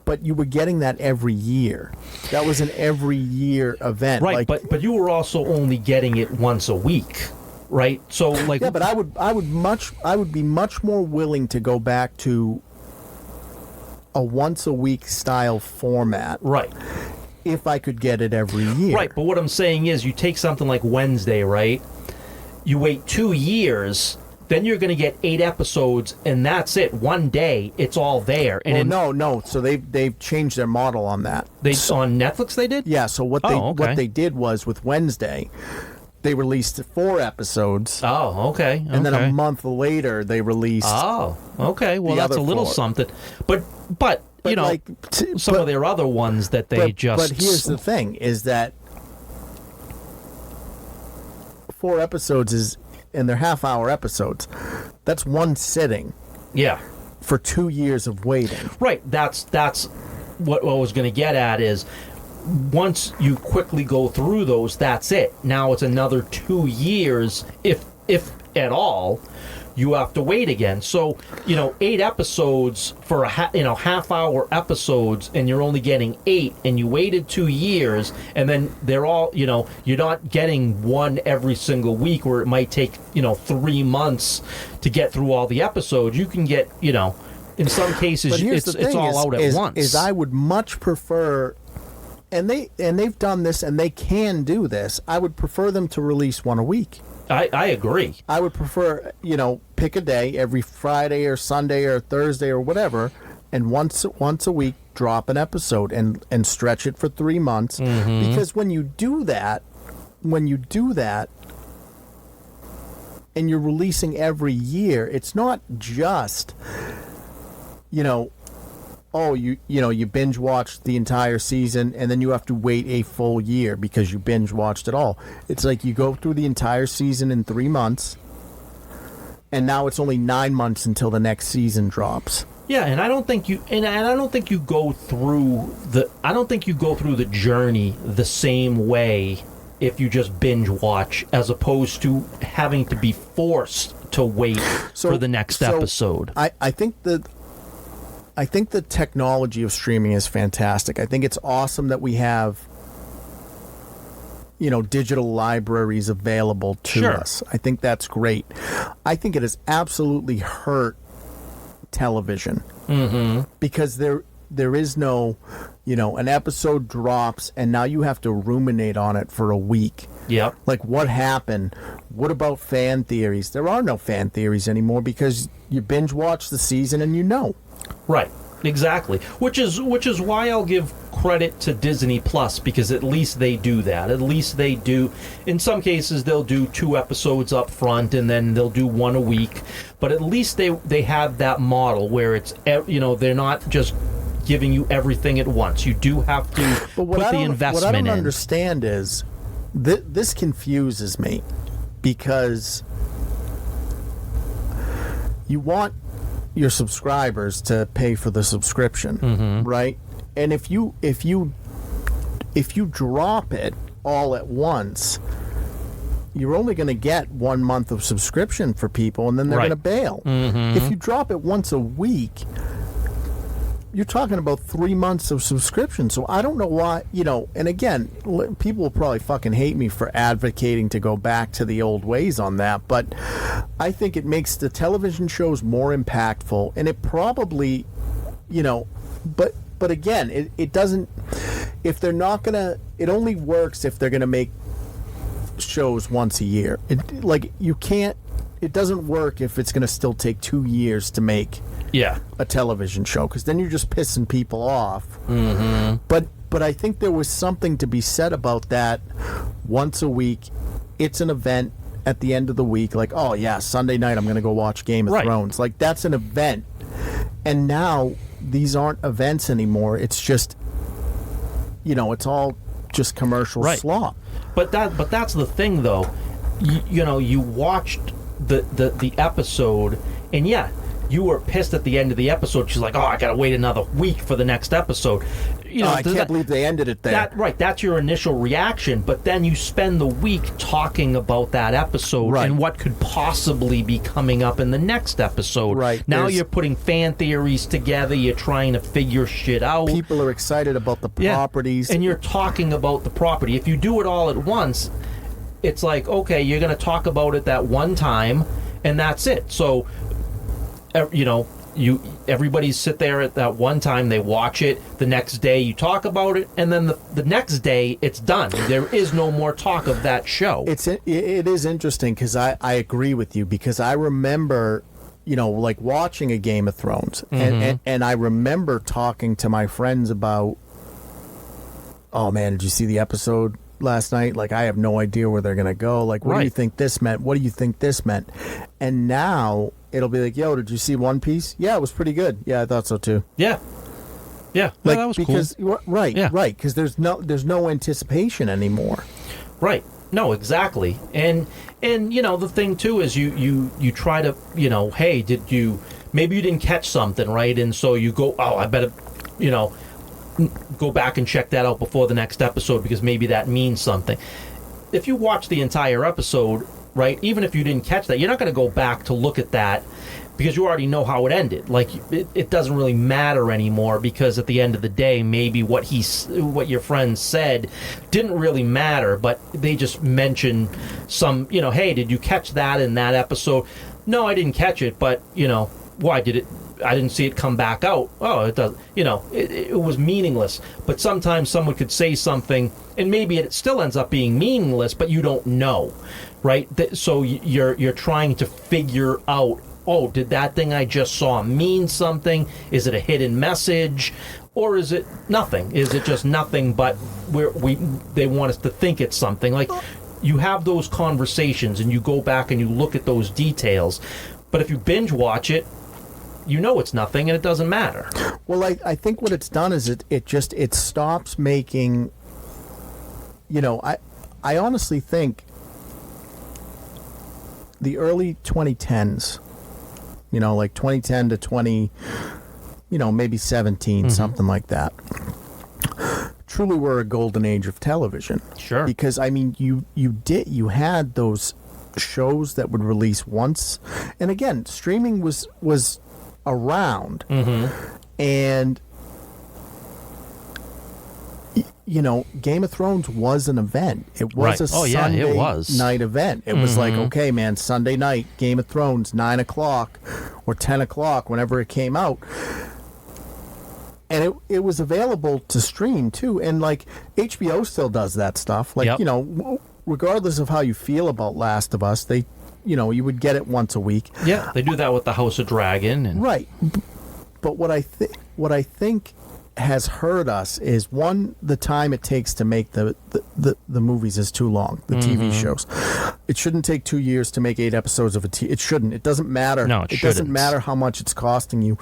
But you were getting that every year. That was an every year event, right? But you were also only getting it once a week, right? So but I would be much more willing to go back to a once a week style format, right? If I could get it every year, right? But what I'm saying is, you take something like Wednesday, right? You wait 2 years. Then you're going to get 8 episodes, and that's it. One day, it's all there. And no. So they've changed their model on that. On Netflix, they did. Yeah. So what they did was, with Wednesday, they released 4 episodes. Oh, okay. And then a month later, they released. Oh, okay. Well, that's a little 4. something. But some of their other ones that they just. But here's the thing: is that 4 episodes and they're half-hour episodes. That's one sitting. Yeah. For 2 years of waiting. Right. That's what I was going to get at is, once you quickly go through those, that's it. Now it's another 2 years, if at all, you have to wait again. So, 8 episodes for half-hour episodes, and you're only getting 8, and you waited 2 years, and then they're all, you're not getting one every single week, where it might take, 3 months to get through all the episodes. You can get, in some cases, it's all out at once. I would much prefer, and they've done this, and they can do this, I would prefer them to release one a week. I agree. I would prefer, pick a day, every Friday or Sunday or Thursday or whatever, and once a week drop an episode and stretch it for 3 months. Because when you do that, and you're releasing every year, it's not just, oh, you binge watched the entire season and then you have to wait a full year because you binge watched it all. It's like you go through the entire season in 3 months, and now it's only 9 months until the next season drops. Yeah, and I don't think you go through the journey the same way if you just binge watch, as opposed to having to be forced to wait for the next episode. I think the technology of streaming is fantastic. I think it's awesome that we have, digital libraries available to us. I think that's great. I think it has absolutely hurt television, because there is no, an episode drops and now you have to ruminate on it for a week. Yep. Like, what happened? What about fan theories? There are no fan theories anymore because you binge watch the season and Right. Exactly. Which is why I'll give credit to Disney Plus, because at least they do that. At least they do. In some cases, they'll do 2 episodes up front and then they'll do 1 a week. But at least they have that model where it's, they're not just giving you everything at once. You do have to put the investment in. What I don't understand is this confuses me, because you want your subscribers to pay for the subscription, right? And if you drop it all at once, you're only going to get 1 month of subscription for people, and then they're going to bail. If you drop it once a week, you're talking about 3 months of subscription. So I don't know why, and again, people will probably fucking hate me for advocating to go back to the old ways on that, but I think it makes the television shows more impactful, and it probably, but again, it doesn't, if they're not gonna, it only works if they're gonna make shows once a year. It doesn't work if it's gonna still take 2 years to make a television show, because then you're just pissing people off. But I think there was something to be said about that. Once a week, it's an event at the end of the week, like, oh yeah, Sunday night I'm going to go watch Game of Thrones. Like, that's an event. And now these aren't events anymore. It's just, it's all just commercial slop. But that's the thing, though. You watched the episode, and you were pissed at the end of the episode. She's like, oh, I gotta wait another week for the next episode. I can't believe they ended it there. That's your initial reaction, but then you spend the week talking about that episode and what could possibly be coming up in the next episode. Right. Now you're putting fan theories together, you're trying to figure shit out. People are excited about the properties. And you're talking about the property. If you do it all at once, it's like, okay, you're going to talk about it that one time, and that's it. So, everybody sit there at that one time, they watch it, the next day you talk about it, and then the next day it's done. There is no more talk of that show. It is interesting, because I agree with you, because I remember, like watching a Game of Thrones, and I remember talking to my friends about, oh man, did you see the episode last night? Like, I have no idea where they're going to go. Like, what do you think this meant? What do you think this meant? And now it'll be like, yo, did you see One Piece? Yeah, it was pretty good. Yeah, I thought so too. Yeah. Like, that was because, cool. Right, because there's no anticipation anymore. Right. No, exactly. And the thing too is you try to, hey, maybe you didn't catch something, right? And so you go, oh, I better, go back and check that out before the next episode, because maybe that means something. If you watch the entire episode, right, even if you didn't catch that, you're not going to go back to look at that, because you already know how it ended. Like, it doesn't really matter anymore, because at the end of the day, maybe what your friend said didn't really matter, but they just mentioned some, hey, did you catch that in that episode? No, I didn't catch it, but, why did it? I didn't see it come back out. Oh, it does. It was meaningless. But sometimes someone could say something, and maybe it still ends up being meaningless, but you don't know, right? So you're trying to figure out, oh, did that thing I just saw mean something? Is it a hidden message, or is it nothing? Is it just nothing? But they want us to think it's something. Like, you have those conversations, and you go back and you look at those details. But if you binge watch it, you know it's nothing and it doesn't matter. Well, I think what it's done is it stops making, I honestly think the early 2010s, like 2010 to 20, maybe 17, something like that, truly were a golden age of television. Sure. Because, I mean, you had those shows that would release once, and again, streaming was around, and Game of Thrones was an event. It was a Sunday night event. It was like, okay, man, Sunday night, Game of Thrones, 9 o'clock or 10 o'clock, whenever it came out. And it was available to stream, too. And, like, HBO still does that stuff. Like, regardless of how you feel about Last of Us, they, you would get it once a week. Yeah, they do that with the House of Dragon. And... Right. But what I think has hurt us is, one, the time it takes to make the movies is too long, the TV shows. It shouldn't take 2 years to make 8 episodes of it shouldn't. It doesn't matter. No, it shouldn't. Doesn't matter how much it's costing you.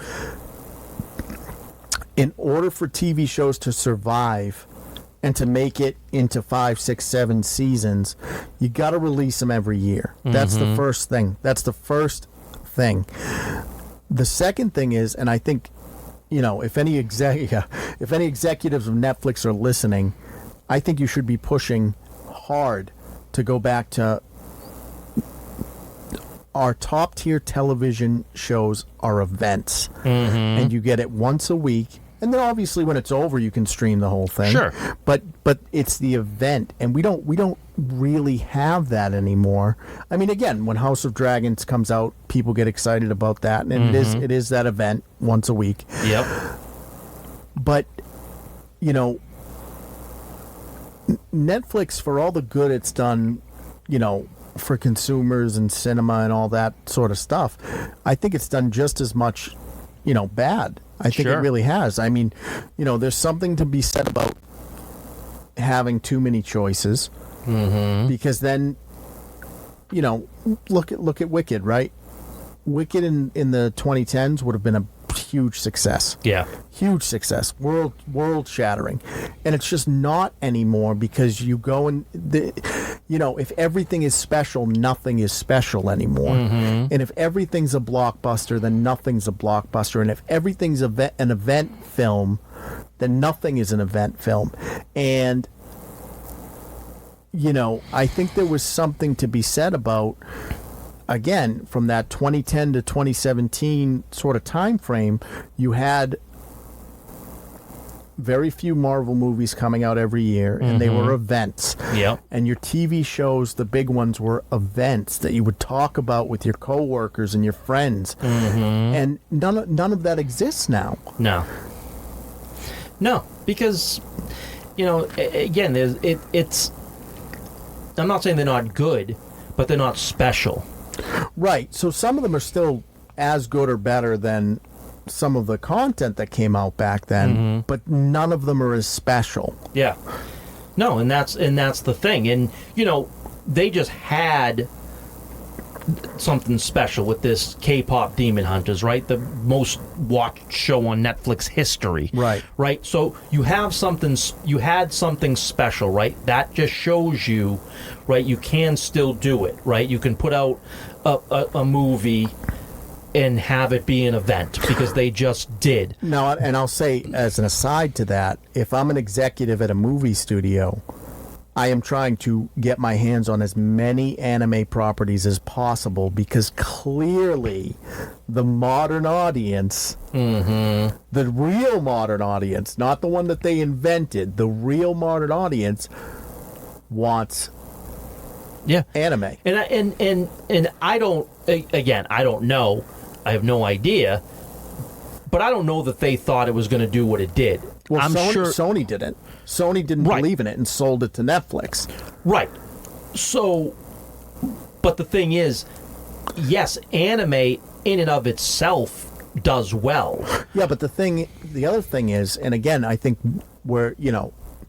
In order for TV shows to survive and to make it into 5, 6, 7 seasons, you got to release them every year. That's the first thing. The second thing is, and I think, if any executives of Netflix are listening, I think you should be pushing hard to go back to our top tier television shows are events, and you get it once a week. And then obviously when it's over, you can stream the whole thing. Sure. But it's the event, and we don't really have that anymore. I mean, again, when House of Dragons comes out, people get excited about that, and it is that event once a week. Yep. But Netflix, for all the good it's done, for consumers and cinema and all that sort of stuff, I think it's done just as much, bad. I think it really has. I mean, there's something to be said about having too many choices, because then, look at Wicked, right? Wicked in the 2010s would have been a huge success. Yeah. Huge success. World shattering. And it's just not anymore, because you go and if everything is special, nothing is special anymore. And if everything's a blockbuster, then nothing's a blockbuster. And if everything's an event film, then nothing is an event film. And I think there was something to be said about, again, from that 2010 to 2017 sort of time frame, you had very few Marvel movies coming out every year, and they were events. Yep. And your TV shows, the big ones, were events that you would talk about with your coworkers and your friends. And none of that exists now. No, because again, it's. I'm not saying they're not good, but they're not special. Right. So some of them are still as good or better than some of the content that came out back then, but none of them are as special. Yeah. No, and that's the thing. And they just had something special with this K-pop Demon Hunters, right? The most watched show on Netflix history. Right. So you had something special, right? That just shows you, right, you can still do it, right? You can put out a movie and have it be an event, because they just did. Now, and I'll say, as an aside to that, if I'm an executive at a movie studio, I am trying to get my hands on as many anime properties as possible, because clearly the modern audience, the real modern audience, not the one that they invented, the real modern audience wants anime. And I don't, again, I don't know. I have no idea. But I don't know that they thought it was going to do what it did. Well, Sony didn't. Sony didn't believe in it and sold it to Netflix. Right. So, but the thing is, yes, anime in and of itself does well. Yeah, but the other thing is, and again, I think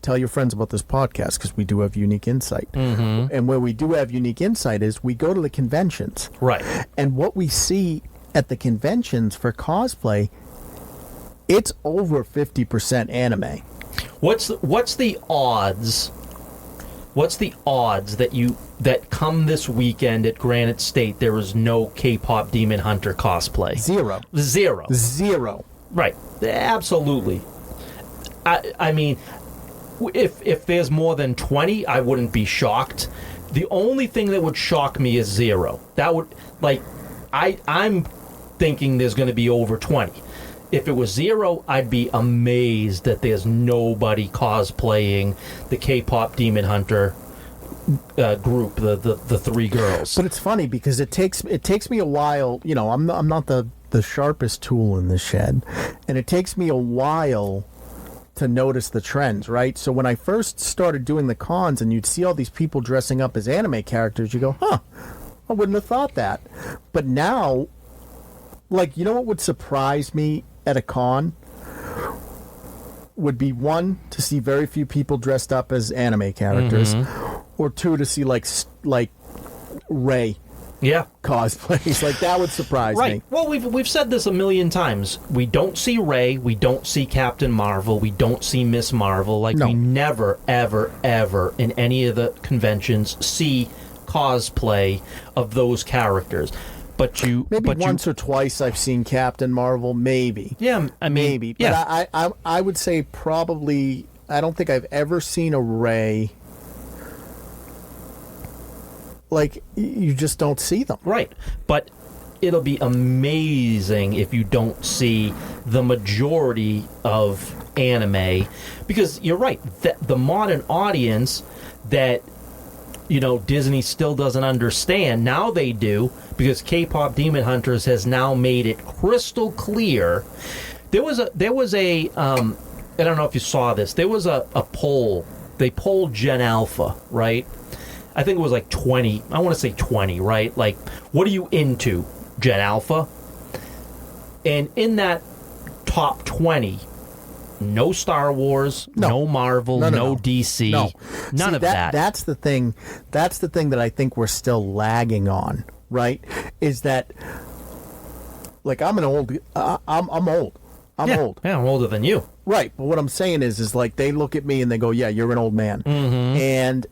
tell your friends about this podcast, because we do have unique insight. And where we do have unique insight is we go to the conventions. Right. And what we see at the conventions for cosplay, it's over 50% anime. What's the odds? What's the odds that come this weekend at Granite State there is no K-pop Demon Hunter cosplay? Zero. Right. Absolutely. I mean, if there's more than 20, I wouldn't be shocked. The only thing that would shock me is zero. That would, like, I'm thinking there's going to be over 20. If it was zero, I'd be amazed that there's nobody cosplaying the K-pop Demon Hunter group, the three girls. But it's funny because it takes me a while. You know, I'm not the sharpest tool in the shed, and it takes me a while to notice the trends, right? So when I first started doing the cons and you'd see all these people dressing up as anime characters, you go, huh, I wouldn't have thought that. But now, like, you know what would surprise me at a con? Would be, one, to see very few people dressed up as anime characters, or two, to see like Rey cosplays. Like, that would surprise me. Well, we've said this a million times. We don't see Rey, we don't see Captain Marvel, we don't see Miss Marvel. Like, we never, ever, ever in any of the conventions see cosplay of those characters. But once or twice I've seen Captain Marvel, maybe. Yeah, I mean, maybe. But I would say probably, I don't think I've ever seen a Rey. Like, you just don't see them. Right. But it'll be amazing if you don't see the majority of anime. Because you're right, the modern audience that, you know, Disney still doesn't understand, now they do, because K-pop Demon Hunters has now made it crystal clear. There was a I don't know if you saw this, there was a poll. They polled Gen Alpha, right? I think it was like 20. I want to say 20, right? Like, what are you into, Gen Alpha? And in that top 20, no Star Wars, no Marvel, no DC, none of that. That's the thing. That's the thing that I think we're still lagging on, right? Is that, like, I'm old. I'm old. Yeah, I'm older than you. Right, but what I'm saying is like, they look at me and they go, "Yeah, you're an old man." And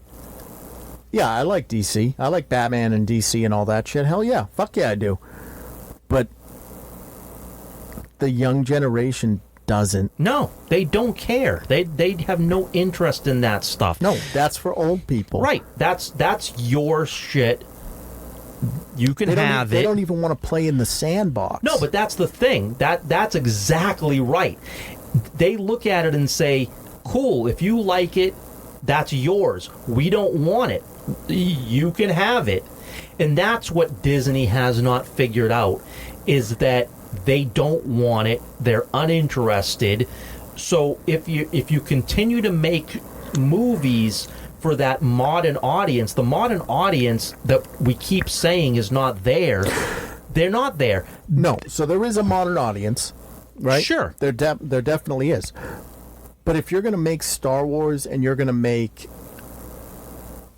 yeah, I like DC. I like Batman and DC and all that shit. Hell yeah. Fuck yeah, I do. But the young generation doesn't. No, they don't care. They have no interest in that stuff. No, that's for old people. Right. That's your shit. You can have it. They don't even want to play in the sandbox. No, but that's the thing. That's exactly right. They look at it and say, cool, if you like it, that's yours. We don't want it. You can have it. And that's what Disney has not figured out, is that they don't want it. They're uninterested. So if you continue to make movies for that modern audience, the modern audience that we keep saying is not there, they're not there. No. So there is a modern audience, right? Sure. There definitely is. But if you're going to make Star Wars and you're going to make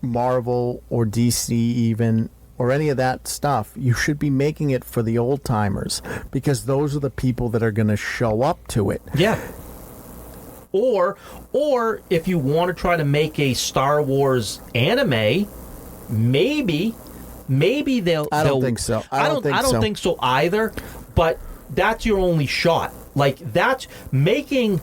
Marvel or DC even, or any of that stuff, you should be making it for the old timers, because those are the people that are going to show up to it. Yeah. Or if you want to try to make a Star Wars anime, maybe they'll. I don't think so. I don't think so either. But that's your only shot. Like, that's making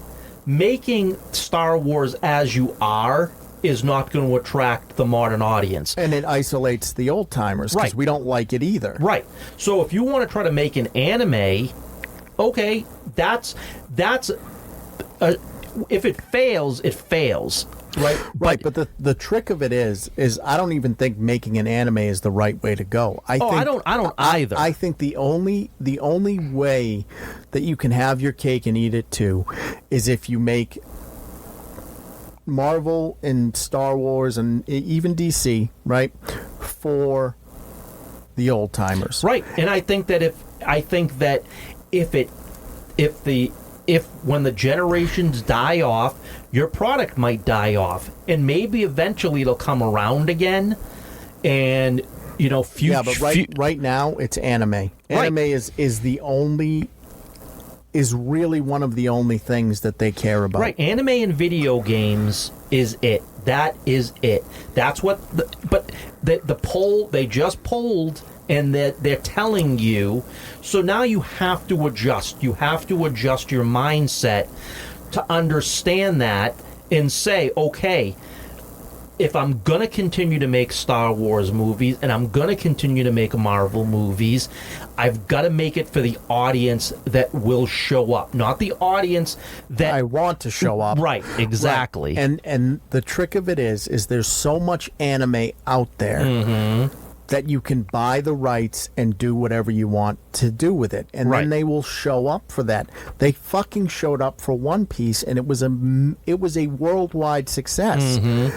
Star Wars as you are is not going to attract the modern audience. And it isolates the old timers, because we don't like it either. Right. So if you want to try to make an anime, okay, that's if it fails, it fails. Right. But the trick of it is I don't even think making an anime is the right way to go. I don't either. I think the only way that you can have your cake and eat it too is if you make Marvel and Star Wars and even DC, right, for the old timers. Right. And I think that if when the generations die off, your product might die off, and maybe eventually it'll come around again, and Yeah, but right now it's anime. Anime is the only, is really one of the only things that they care about. Right, anime and video games is it. That is it. That's what. But the poll, they just polled, and they're telling you. So now you have to adjust. You have to adjust your mindset to understand that and say, okay, if I'm going to continue to make Star Wars movies and I'm going to continue to make Marvel movies, I've got to make it for the audience that will show up, not the audience that I want to show up. Right, exactly. Right. And the trick of it is there's so much anime out there that you can buy the rights and do whatever you want to do with it. And then they will show up for that. They fucking showed up for One Piece, and it was a worldwide success. Do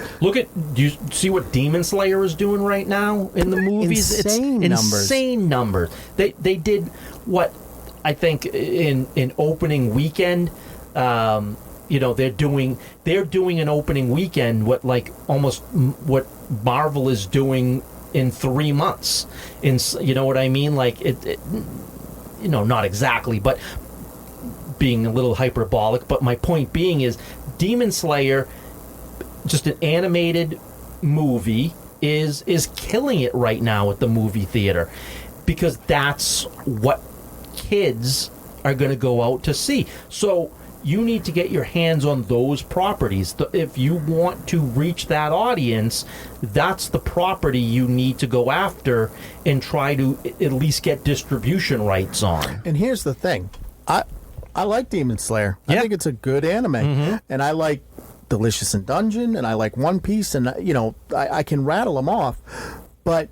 you see what Demon Slayer is doing right now in the movies? Insane numbers. They did what I think in opening weekend. They're doing an opening weekend almost what Marvel is doing in 3 months. You know what I mean? Not exactly, but being a little hyperbolic. But my point being is, Demon Slayer, just an animated movie, is killing it right now at the movie theater, because that's what kids are going to go out to see. So you need to get your hands on those properties. If you want to reach that audience, that's the property you need to go after and try to at least get distribution rights on. And here's the thing. I like Demon Slayer. I think it's a good anime. And I like Delicious in Dungeon, and I like One Piece, and I can rattle them off. But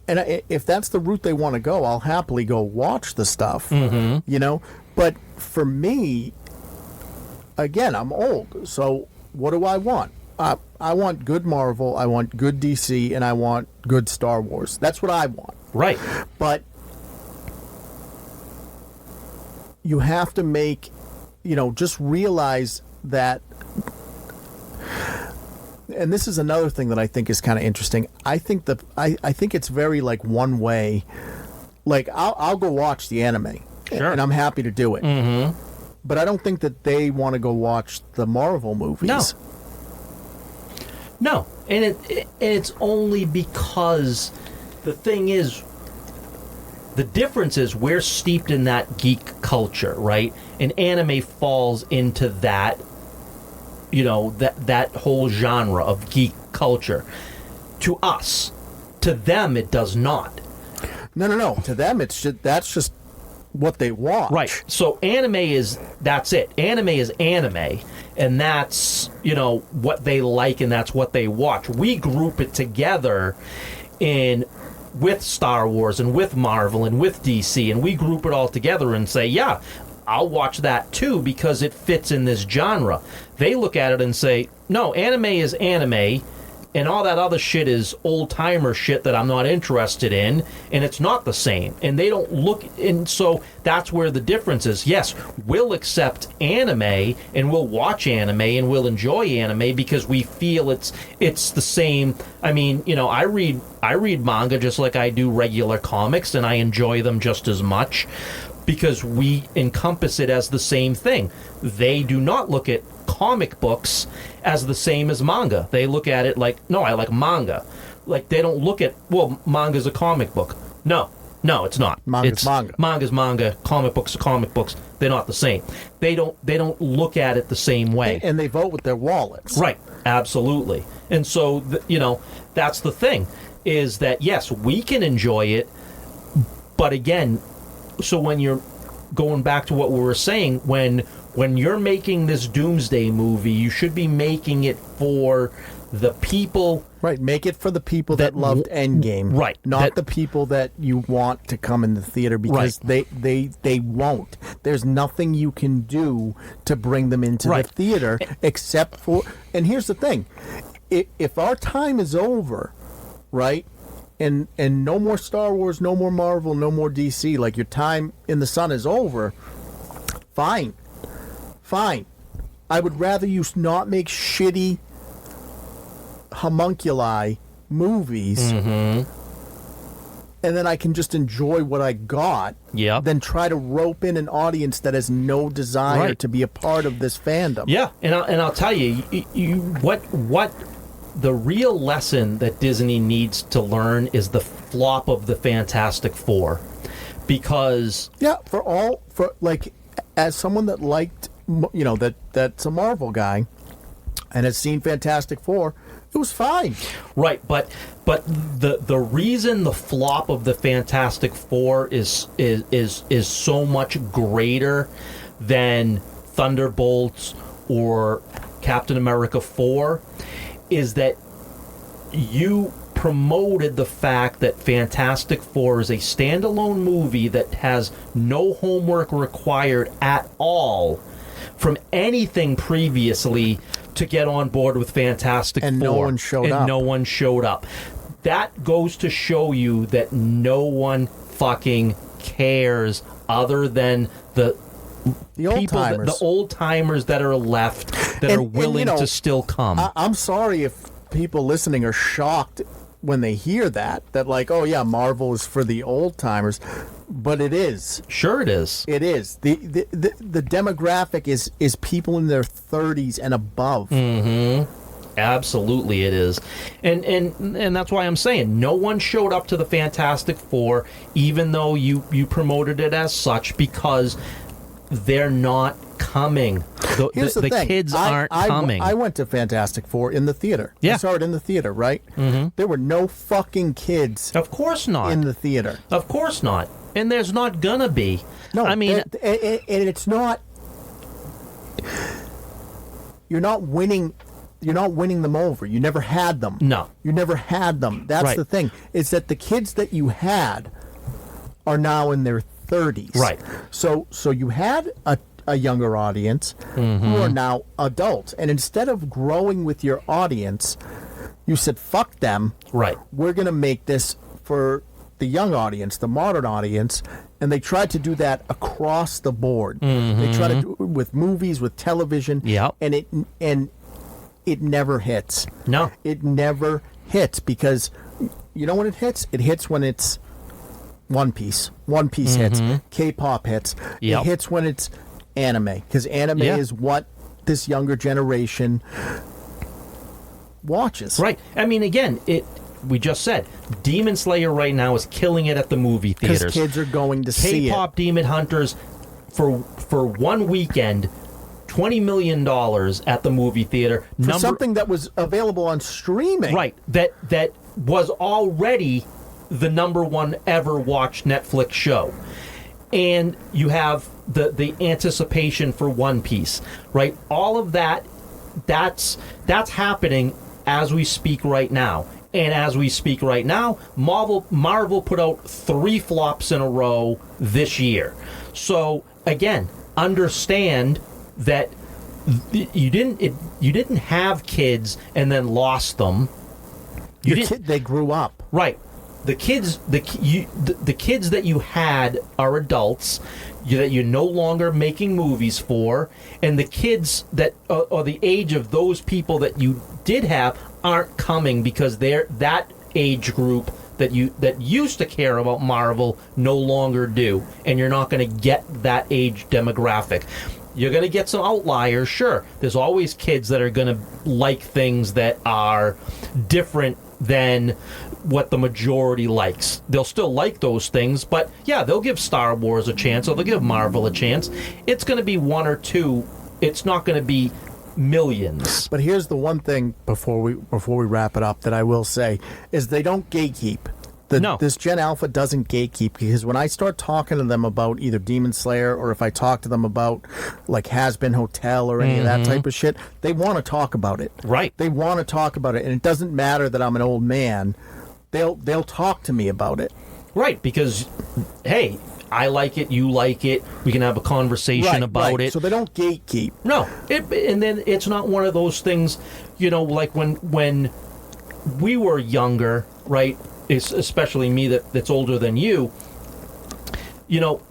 if that's the route they want to go, I'll happily go watch the stuff, But for me, again, I'm old. So what do I want? I want good Marvel, I want good DC, and I want good Star Wars. That's what I want. Right. But you have to make, just realize that. And this is another thing that I think is kind of interesting. I think I think it's very one way. I'll go watch the anime, and I'm happy to do it. But I don't think that they want to go watch the Marvel movies. No, and it's only because the thing is, the difference is we're steeped in that geek culture, right? And anime falls into that. That whole genre of geek culture. To us, to them, it does not. No. To them, that's just what they want. Right. So that's it. Anime is anime, and that's what they like, and that's what they watch. We group it together with Star Wars and with Marvel and with DC, and we group it all together and say, yeah, I'll watch that too because it fits in this genre. They look at it and say, no, anime is anime, and all that other shit is old-timer shit that I'm not interested in, and it's not the same. And they don't look... And so that's where the difference is. Yes, we'll accept anime, and we'll watch anime, and we'll enjoy anime because we feel it's the same. I mean, I read manga just like I do regular comics, and I enjoy them just as much, because we encompass it as the same thing. They do not look at comic books as the same as manga. They look at it no, I like manga. They don't look at, manga's a comic book. No, it's not. Manga's manga. Manga's manga. Comic books are comic books. They're not the same. They don't look at it the same way. And they vote with their wallets. Right, absolutely. And so, that's the thing, is that, yes, we can enjoy it, but again, so when you're going back to what we were saying, when you're making this Doomsday movie, you should be making it for the people. Right, make it for the people that loved Endgame. Right. Not the people that you want to come in the theater, because they won't. There's nothing you can do to bring them into the theater except for... And here's the thing. If our time is over, right... And no more Star Wars, no more Marvel, no more DC. Your time in the sun is over. Fine. I would rather you not make shitty homunculi movies, and then I can just enjoy what I got, than try to rope in an audience that has no desire to be a part of this fandom. Yeah, and I'll tell you, what the real lesson that Disney needs to learn is the flop of the Fantastic Four, because as someone that liked, that's a Marvel guy and has seen Fantastic Four, it was fine. Right, but the reason the flop of the Fantastic Four is so much greater than Thunderbolts or Captain America 4 is that you promoted the fact that Fantastic Four is a standalone movie that has no homework required at all from anything previously to get on board with Fantastic Four. And no one showed up. And no one showed up. That goes to show you that no one fucking cares other than the old timers. The old timers that are left that are willing to still come. I'm sorry if people listening are shocked when they hear that like, oh yeah, Marvel is for the old timers, but it is. Sure, it is. It is. The demographic is people in their 30s and above. Absolutely, it is, and that's why I'm saying no one showed up to the Fantastic Four, even though you promoted it as such, because they're not coming. Here's the thing. Kids aren't coming. I went to Fantastic Four in the theater. Yeah. I saw it in the theater, right? There were no fucking kids. Of course not. In the theater. Of course not. And there's not gonna be. No, I mean, and it's not. You're not winning. You're not winning them over. You never had them. No. You never had them. That's the thing. Is that the kids that you had are now in their 30s. Right. So you had a younger audience who are now adults. And instead of growing with your audience, you said, fuck them. Right. We're going to make this for the young audience, the modern audience. And they tried to do that across the board. They try to do it with movies, with television. Yep. And it never hits. No. It never hits because you know when it hits? It hits when it's One Piece. One Piece hits. K-pop hits. Yep. It hits when it's anime because anime is what this younger generation watches. Right. I mean, again, we just said Demon Slayer right now is killing it at the movie theaters. Because kids are going to see it. K-pop Demon Hunters for one weekend, $20 million at the movie theater. For something that was available on streaming. Right. That was already the #1 ever watched Netflix show. And you have the anticipation for One Piece, right? All of that's happening as we speak right now. And as we speak right now, Marvel put out 3 flops in a row this year. So again, understand that you didn't have kids and then lost them. They grew up. Right. The kids that you had are adults that you're no longer making movies for, and the kids that are the age of those people that you did have aren't coming because they're that age group that used to care about Marvel no longer do, and you're not going to get that age demographic. You're going to get some outliers, sure. There's always kids that are going to like things that are different than what the majority likes. They'll still like those things, but yeah, they'll give Star Wars a chance or they'll give Marvel a chance. It's going to be 1 or 2. It's not going to be millions. But here's the one thing before we wrap it up that I will say is they don't gatekeep. This Gen Alpha doesn't gatekeep because when I start talking to them about either Demon Slayer or if I talk to them about like Has Been Hotel or any of that type of shit, they want to talk about it. Right. They want to talk about it, and it doesn't matter that I'm an old man. They'll talk to me about it. Right, because hey, I like it, you like it. We can have a conversation about it. So they don't gatekeep. No, and then it's not one of those things, like when we were younger, right? Especially me that's older than you.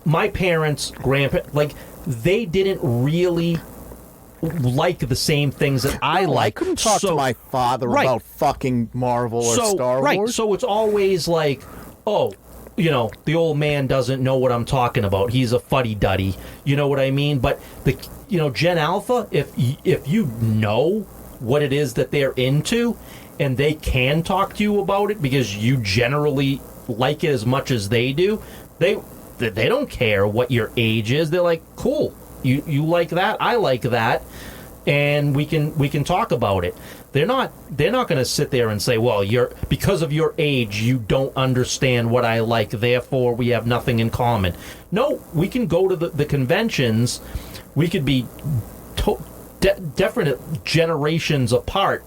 My parents, grandparents, like they didn't really like the same things that I like. I couldn't talk to my father about fucking Marvel or Star Wars. Right, so it's always like, oh, the old man doesn't know what I'm talking about. He's a fuddy-duddy. You know what I mean? But, Gen Alpha, if you know what it is that they're into and they can talk to you about it because you generally like it as much as they do, they don't care what your age is. They're like, cool, you like that, I like that, and we can talk about it. They're not going to sit there and say, well, because of your age you don't understand what I like, therefore we have nothing in common. No, we can go to the conventions. We could be definite generations apart,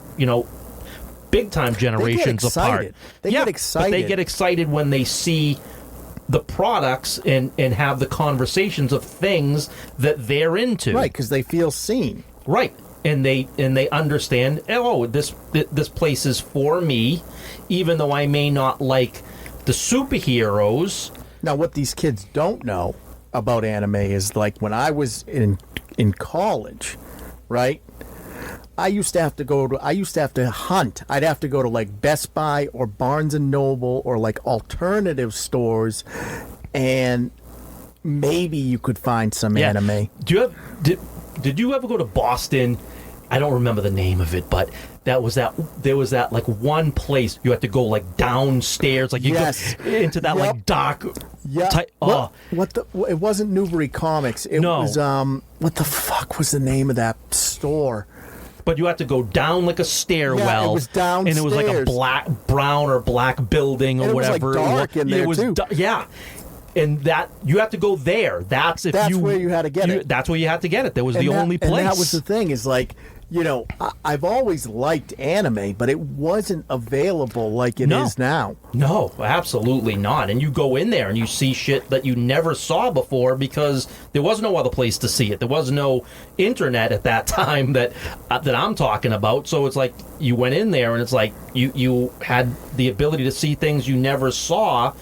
big time generations apart. They get excited. But they get excited when they see the products and have the conversations of things that they're into. Right, because they feel seen. Right, and they understand. Oh, this place is for me, even though I may not like the superheroes. Now, what these kids don't know about anime is, like, when I was in college, right? I used to have to hunt. I'd have to go to, like, Best Buy or Barnes and Noble or, like, alternative stores, and maybe you could find some anime. Did you ever go to Boston? I don't remember the name of it, but there was that like one place you had to go, like, downstairs, like you go into that like dark. Yeah. It wasn't Newbury Comics. It was what the fuck was the name of that store? But you had to go down like a stairwell. Yeah, it was downstairs. And it was like a brown or black building or whatever. It was, like, dark in there too. Yeah. And that you have to go there. That's where you had to get it. That's where you had to get it. That was the only place. And that was the thing, is like, I've always liked anime, but it wasn't available like it is now. No, absolutely not. And you go in there and you see shit that you never saw before because there was no other place to see it. There was no internet at that time that I'm talking about. So it's like you went in there and it's like you had the ability to see things you never saw.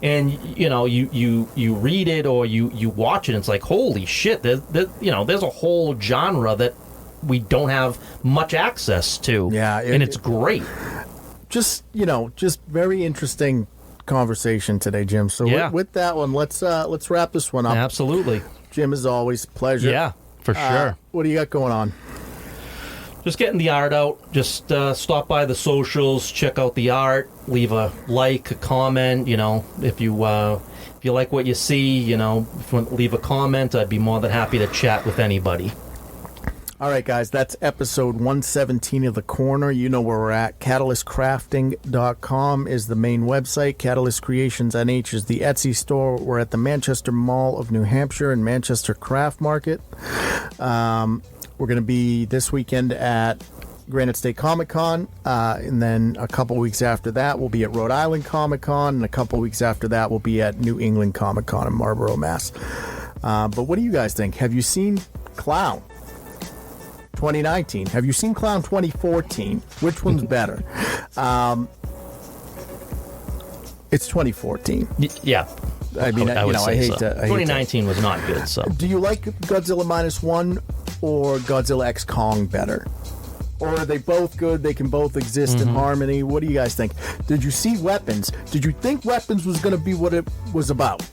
And you read it or you watch it, and it's like, holy shit! There's a whole genre that we don't have much access to. Yeah, and it's great. Just very interesting conversation today, Jim. So with that one, let's wrap this one up. Absolutely, Jim. As always, pleasure. Yeah, for sure. What do you got going on? Just getting the art out. Just stop by the socials, check out the art, leave a like, a comment. If you like what you see, if you want to leave a comment, I'd be more than happy to chat with anybody. All right, guys, that's episode 117 of The Corner. You know where we're at. CatalystCrafting.com is the main website. Catalyst Creations NH is the Etsy store. We're at the Manchester Mall of New Hampshire and Manchester Craft Market. We're going to be this weekend at Granite State Comic Con, and then a couple weeks after that we'll be at Rhode Island Comic Con, and a couple weeks after that we'll be at New England Comic Con in Marlborough, Mass. But what do you guys think? Have you seen Clown 2019? Have you seen Clown 2014? Which one's better? It's 2014. Yeah. I mean, I hate so. 2019 was not good. So, do you like Godzilla -1 or Godzilla X Kong better? Or are they both good? They can both exist in harmony. What do you guys think? Did you see Weapons? Did you think Weapons was going to be what it was about?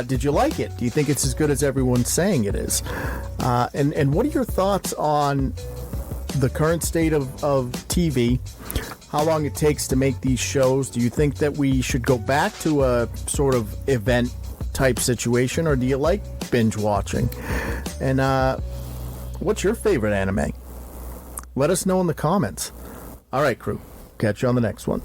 Did you like it? Do you think it's as good as everyone's saying it is? And what are your thoughts on the current state of TV? How long it takes to make these shows? Do you think that we should go back to a sort of event type situation, or do you like binge watching? And what's your favorite anime? Let us know in the comments. All right, crew. Catch you on the next one.